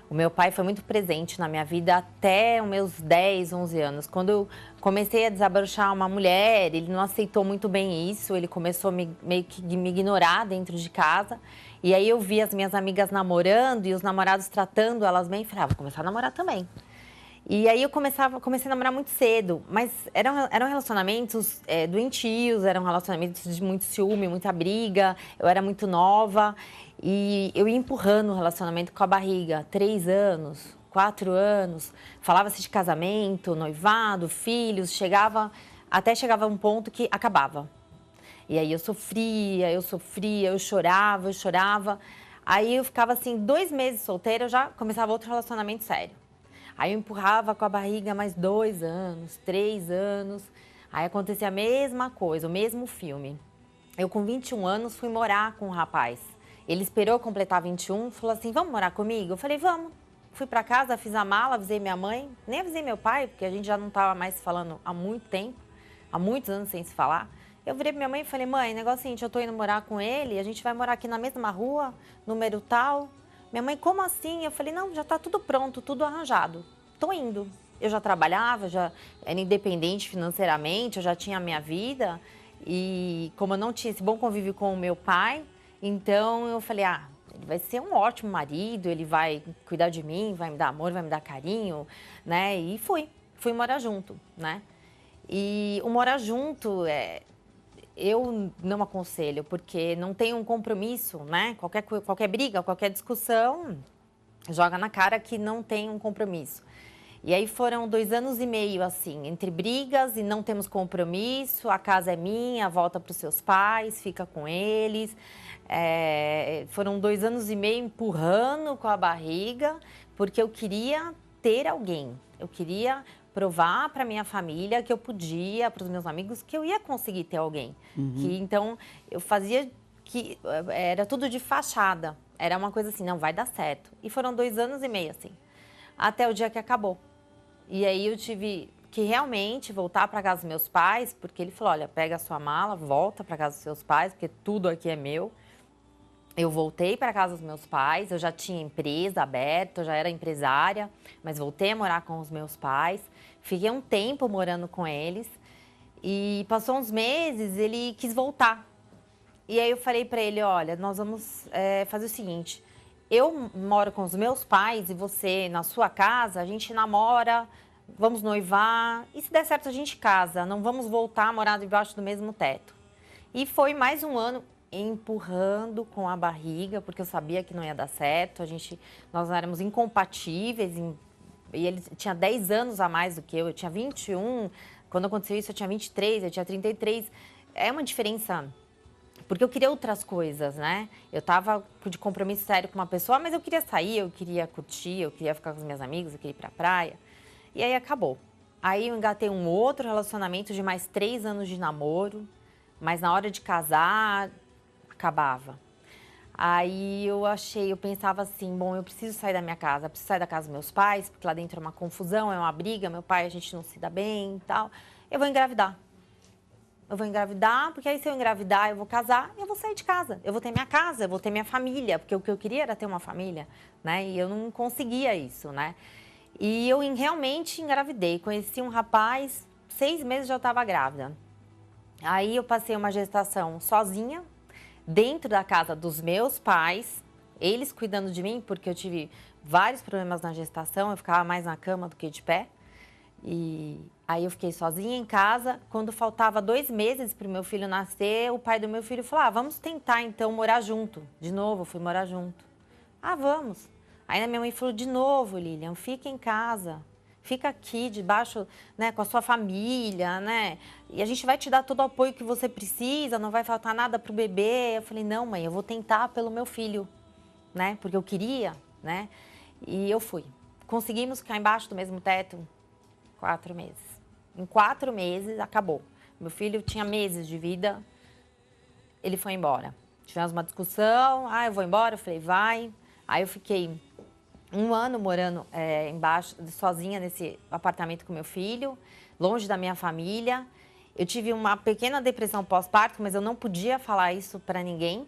o meu pai foi muito presente na minha vida até os meus 10, 11 anos. Quando eu comecei a desabrochar uma mulher, ele não aceitou muito bem isso, ele começou a meio que me ignorar dentro de casa. E aí eu vi as minhas amigas namorando e os namorados tratando elas bem e falei, vou começar a namorar também. E aí eu comecei a namorar muito cedo, mas eram relacionamentos doentios, eram relacionamentos de muito ciúme, muita briga, eu era muito nova e eu ia empurrando o relacionamento com a barriga, 3 anos, 4 anos, falava-se de casamento, noivado, filhos, até chegava um ponto que acabava. E aí eu sofria, eu chorava, aí eu ficava assim 2 meses solteira, eu já começava outro relacionamento sério. Aí eu empurrava com a barriga mais 2 anos, 3 anos. Aí acontecia a mesma coisa, o mesmo filme. Eu com 21 anos fui morar com um rapaz. Ele esperou eu completar 21, falou assim, vamos morar comigo? Eu falei, vamos. Fui pra casa, fiz a mala, avisei minha mãe, nem avisei meu pai, porque a gente já não estava mais falando há muito tempo, há muitos anos sem se falar. Eu virei pra minha mãe e falei, mãe, negócio é o seguinte, eu tô indo morar com ele, a gente vai morar aqui na mesma rua, número tal. Minha mãe, como assim? Eu falei, não, já tá tudo pronto, tudo arranjado. Tô indo. Eu já trabalhava, já era independente financeiramente, eu já tinha a minha vida. E como eu não tinha esse bom convívio com o meu pai, então eu falei, ele vai ser um ótimo marido, ele vai cuidar de mim, vai me dar amor, vai me dar carinho, né? E fui morar junto, né? E o morar junto, eu não aconselho, porque não tem um compromisso, né? Qualquer briga, qualquer discussão, joga na cara que não tem um compromisso. E aí foram 2 anos e meio, assim, entre brigas e não temos compromisso, a casa é minha, volta para os seus pais, fica com eles. Foram 2 anos e meio empurrando com a barriga, porque eu queria ter alguém, eu queria provar para minha família que eu podia, para os meus amigos, que eu ia conseguir ter alguém. Então, eu fazia que era tudo de fachada, era uma coisa assim, não vai dar certo. E foram 2 anos e meio, assim, até o dia que acabou. E aí eu tive que realmente voltar para casa dos meus pais, porque ele falou, olha, pega a sua mala, volta para casa dos seus pais, porque tudo aqui é meu. Eu voltei para casa dos meus pais, eu já tinha empresa aberta, eu já era empresária, mas voltei a morar com os meus pais. Fiquei um tempo morando com eles e passou uns meses, ele quis voltar. E aí eu falei pra ele, olha, nós vamos fazer o seguinte, eu moro com os meus pais e você na sua casa, a gente namora, vamos noivar e se der certo a gente casa, não vamos voltar a morar debaixo do mesmo teto. E foi mais um ano empurrando com a barriga, porque eu sabia que não ia dar certo, nós éramos incompatíveis, e ele tinha 10 anos a mais do que eu tinha 21, quando aconteceu isso eu tinha 23, eu tinha 33, é uma diferença... Porque eu queria outras coisas, né? Eu tava de compromisso sério com uma pessoa, mas eu queria sair, eu queria curtir, eu queria ficar com os meus amigos, eu queria ir pra praia. E aí acabou. Aí eu engatei um outro relacionamento de mais 3 anos de namoro, mas na hora de casar, acabava. Aí eu pensava assim, bom, eu preciso sair da minha casa, preciso sair da casa dos meus pais, porque lá dentro é uma confusão, é uma briga, meu pai, a gente não se dá bem e tal. Eu vou engravidar. Porque aí se eu engravidar, eu vou casar e eu vou sair de casa. Eu vou ter minha casa, eu vou ter minha família, porque o que eu queria era ter uma família, né? E eu não conseguia isso, né? E eu realmente engravidei. Conheci um rapaz, 6 meses já estava grávida. Aí eu passei uma gestação sozinha, dentro da casa dos meus pais, eles cuidando de mim, porque eu tive vários problemas na gestação, eu ficava mais na cama do que de pé. E aí eu fiquei sozinha em casa. Quando faltava 2 meses para o meu filho nascer, o pai do meu filho falou, vamos tentar então morar junto. De novo, eu fui morar junto. Vamos. Aí a minha mãe falou, de novo, Lilian, fica em casa. Fica aqui debaixo, né, com a sua família, né? E a gente vai te dar todo o apoio que você precisa, não vai faltar nada pro bebê. Eu falei, não, mãe, eu vou tentar pelo meu filho, né? Porque eu queria, né? E eu fui. Conseguimos ficar embaixo do mesmo teto 4 meses. Em 4 meses, acabou. Meu filho tinha meses de vida, ele foi embora. Tivemos uma discussão, eu vou embora, eu falei, vai. Aí eu fiquei 1 ano morando embaixo, sozinha nesse apartamento com meu filho, longe da minha família. Eu tive uma pequena depressão pós-parto, mas eu não podia falar isso para ninguém.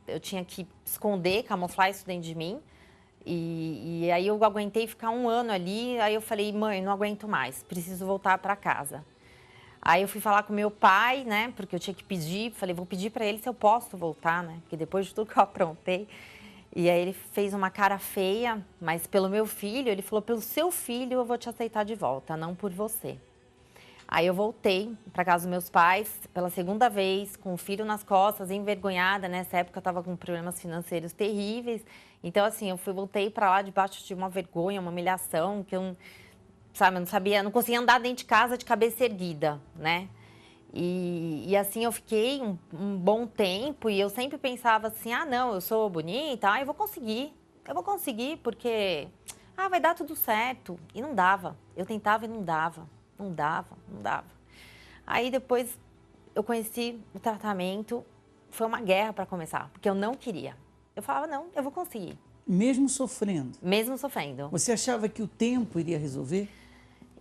Eu tinha que esconder, camuflar isso dentro de mim. E aí eu aguentei ficar 1 ano ali, aí eu falei, mãe, não aguento mais, preciso voltar para casa. Aí eu fui falar com meu pai, né, porque eu tinha que pedir, falei, vou pedir para ele se eu posso voltar, né, porque depois de tudo que eu aprontei. E aí ele fez uma cara feia, mas pelo meu filho, ele falou, pelo seu filho eu vou te aceitar de volta, não por você. Aí eu voltei para casa dos meus pais pela 2ª vez, com o filho nas costas, envergonhada. Nessa época eu estava com problemas financeiros terríveis. Então, assim, voltei para lá debaixo de uma vergonha, uma humilhação, que eu não sabia, não conseguia andar dentro de casa de cabeça erguida, né? E assim eu fiquei um bom tempo e eu sempre pensava assim, não, eu sou bonita, eu vou conseguir, porque vai dar tudo certo. E não dava, eu tentava e não dava. Não dava. Aí depois eu conheci o tratamento, foi uma guerra para começar, porque eu não queria. Eu falava, não, eu vou conseguir. Mesmo sofrendo? Mesmo sofrendo. Você achava que o tempo iria resolver?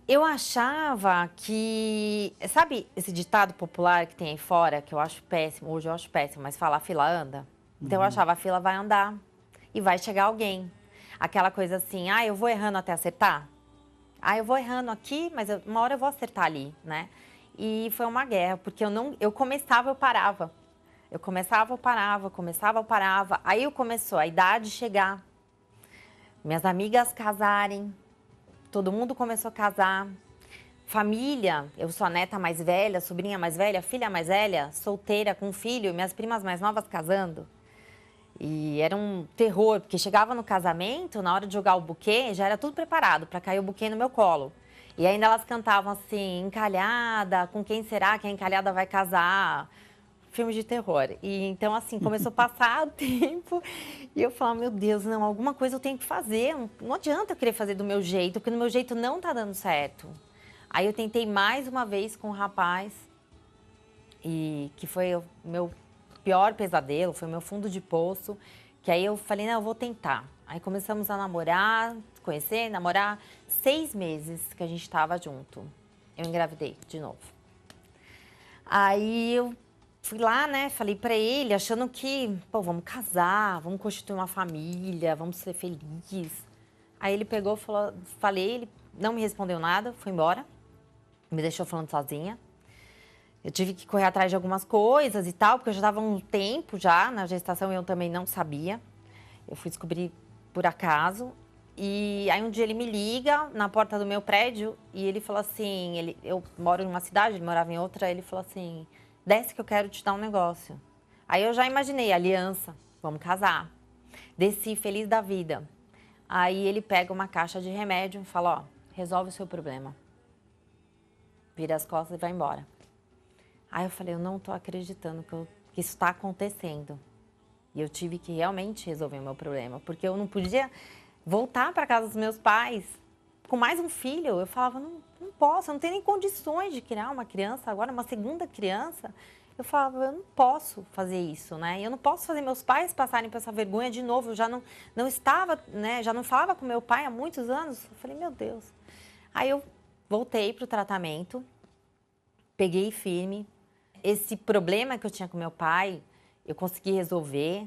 Eu achava que... Sabe esse ditado popular que tem aí fora, que eu acho péssimo, hoje eu acho péssimo, mas fala, a fila anda? Então eu achava, a fila vai andar e vai chegar alguém. Aquela coisa assim, eu vou errando até acertar? Eu vou errando aqui, mas uma hora eu vou acertar ali, né? E foi uma guerra, porque eu começava, eu parava. Eu começava, eu parava. Aí começou a idade chegar, minhas amigas casarem, todo mundo começou a casar. Família, eu sou a neta mais velha, sobrinha mais velha, filha mais velha, solteira, com filho, minhas primas mais novas casando. E era um terror, porque chegava no casamento, na hora de jogar o buquê, já era tudo preparado para cair o buquê no meu colo. E ainda elas cantavam assim, encalhada, com quem será que a encalhada vai casar? Filme de terror. E então, assim, começou a passar o tempo e eu falava, meu Deus, não, alguma coisa eu tenho que fazer. Não adianta eu querer fazer do meu jeito, porque do meu jeito não tá dando certo. Aí eu tentei mais uma vez com um rapaz, e que foi o meu pior pesadelo, foi meu fundo de poço, que aí eu falei, não, eu vou tentar. Aí começamos a namorar, conhecer, namorar, 6 meses que a gente estava junto. Eu engravidei de novo. Aí eu fui lá, né, falei pra ele, achando que, vamos casar, vamos constituir uma família, vamos ser felizes. Aí ele pegou, falei, ele não me respondeu nada, foi embora, me deixou falando sozinha. Eu tive que correr atrás de algumas coisas e tal, porque eu já estava um tempo já na gestação e eu também não sabia. Eu fui descobrir por acaso. E aí um dia ele me liga na porta do meu prédio e ele falou assim, eu moro em uma cidade, ele morava em outra, ele falou assim, desce que eu quero te dar um negócio. Aí eu já imaginei, aliança, vamos casar. Desci feliz da vida. Aí ele pega uma caixa de remédio e fala, ó, resolve o seu problema. Vira as costas e vai embora. Aí eu falei, eu não tô acreditando que isso está acontecendo. E eu tive que realmente resolver o meu problema, porque eu não podia voltar para casa dos meus pais com mais um filho. Eu falava, não posso, eu não tenho nem condições de criar uma criança, agora uma segunda criança. Eu falava, eu não posso fazer isso, né? Eu não posso fazer meus pais passarem por essa vergonha de novo. Eu já não estava, né? Já não falava com meu pai há muitos anos. Eu falei, meu Deus. Aí eu voltei para o tratamento, peguei firme. Esse problema que eu tinha com meu pai, eu consegui resolver.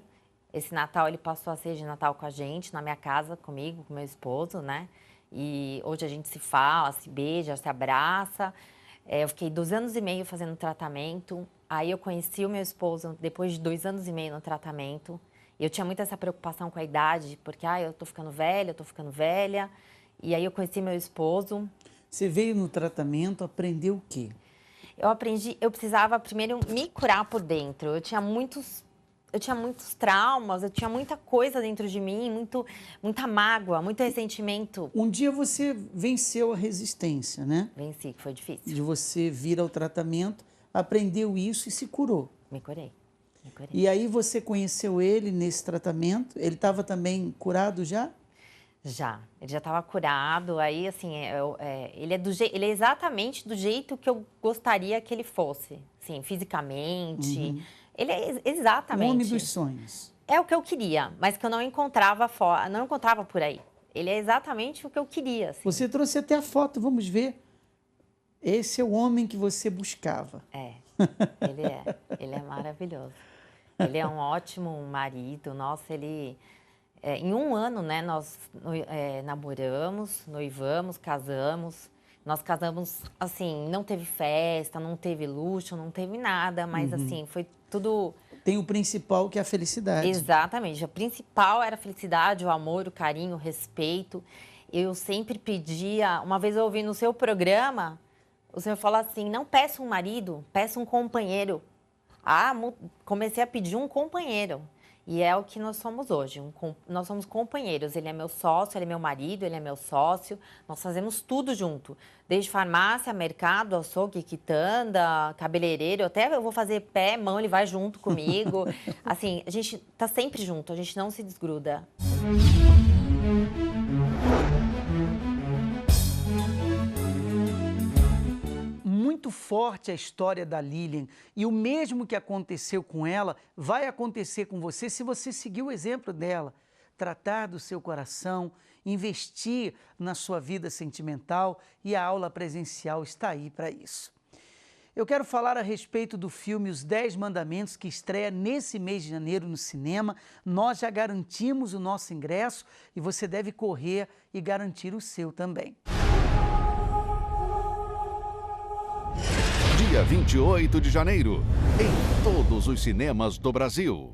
Esse Natal, ele passou a ser de Natal com a gente, na minha casa, comigo, com meu esposo, né? E hoje a gente se fala, se beija, se abraça. Eu fiquei 2 anos e meio fazendo tratamento. Aí eu conheci o meu esposo depois de 2 anos e meio no tratamento. E eu tinha muito essa preocupação com a idade, porque eu tô ficando velha. E aí eu conheci meu esposo. Você veio no tratamento, aprendeu o quê? Eu precisava primeiro me curar por dentro. Eu tinha muitos traumas, eu tinha muita coisa dentro de mim, muita mágoa, muito ressentimento. Um dia você venceu a resistência, né? Venci, que foi difícil. De você vir ao tratamento, aprendeu isso e se curou. Me curei. E aí você conheceu ele nesse tratamento? Ele estava também curado já? Já, ele já estava curado. Aí, assim, ele é exatamente do jeito que eu gostaria que ele fosse, assim, fisicamente. Uhum. Ele é exatamente... O homem dos sonhos. É o que eu queria, mas que eu não encontrava não encontrava por aí. Ele é exatamente o que eu queria. Assim. Você trouxe até a foto, vamos ver. Esse é o homem que você buscava. Ele é maravilhoso. Ele é um ótimo marido. Nossa, ele... em 1 ano, né, nós namoramos, noivamos, casamos. Nós casamos, assim, não teve festa, não teve luxo, não teve nada, mas, assim, foi tudo... Tem o principal, que é a felicidade. Exatamente. O principal era a felicidade, o amor, o carinho, o respeito. Eu sempre pedia... Uma vez eu ouvi no seu programa, o senhor falou assim, não peça um marido, peça um companheiro. Comecei a pedir um companheiro. E é o que nós somos hoje. Nós somos companheiros. Ele é meu sócio, ele é meu marido, ele é meu sócio. Nós fazemos tudo junto. Desde farmácia, mercado, açougue, quitanda, cabeleireiro. Até eu vou fazer pé, mão, ele vai junto comigo. Assim, a gente tá sempre junto, a gente não se desgruda. Muito forte a história da Lilian, e o mesmo que aconteceu com ela vai acontecer com você se você seguir o exemplo dela. Tratar do seu coração, investir na sua vida sentimental, e a aula presencial está aí para isso. Eu quero falar a respeito do filme Os 10 Mandamentos, que estreia nesse mês de janeiro no cinema. Nós já garantimos o nosso ingresso e você deve correr e garantir o seu também. Dia 28 de janeiro, em todos os cinemas do Brasil.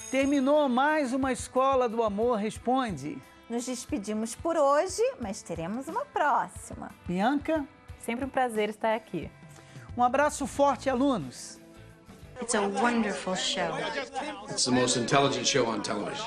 Terminou mais uma Escola do Amor Responde. Nos despedimos por hoje, mas teremos uma próxima. Bianca? Sempre um prazer estar aqui. Um abraço forte, alunos. It's a wonderful show. It's the most intelligent show on television.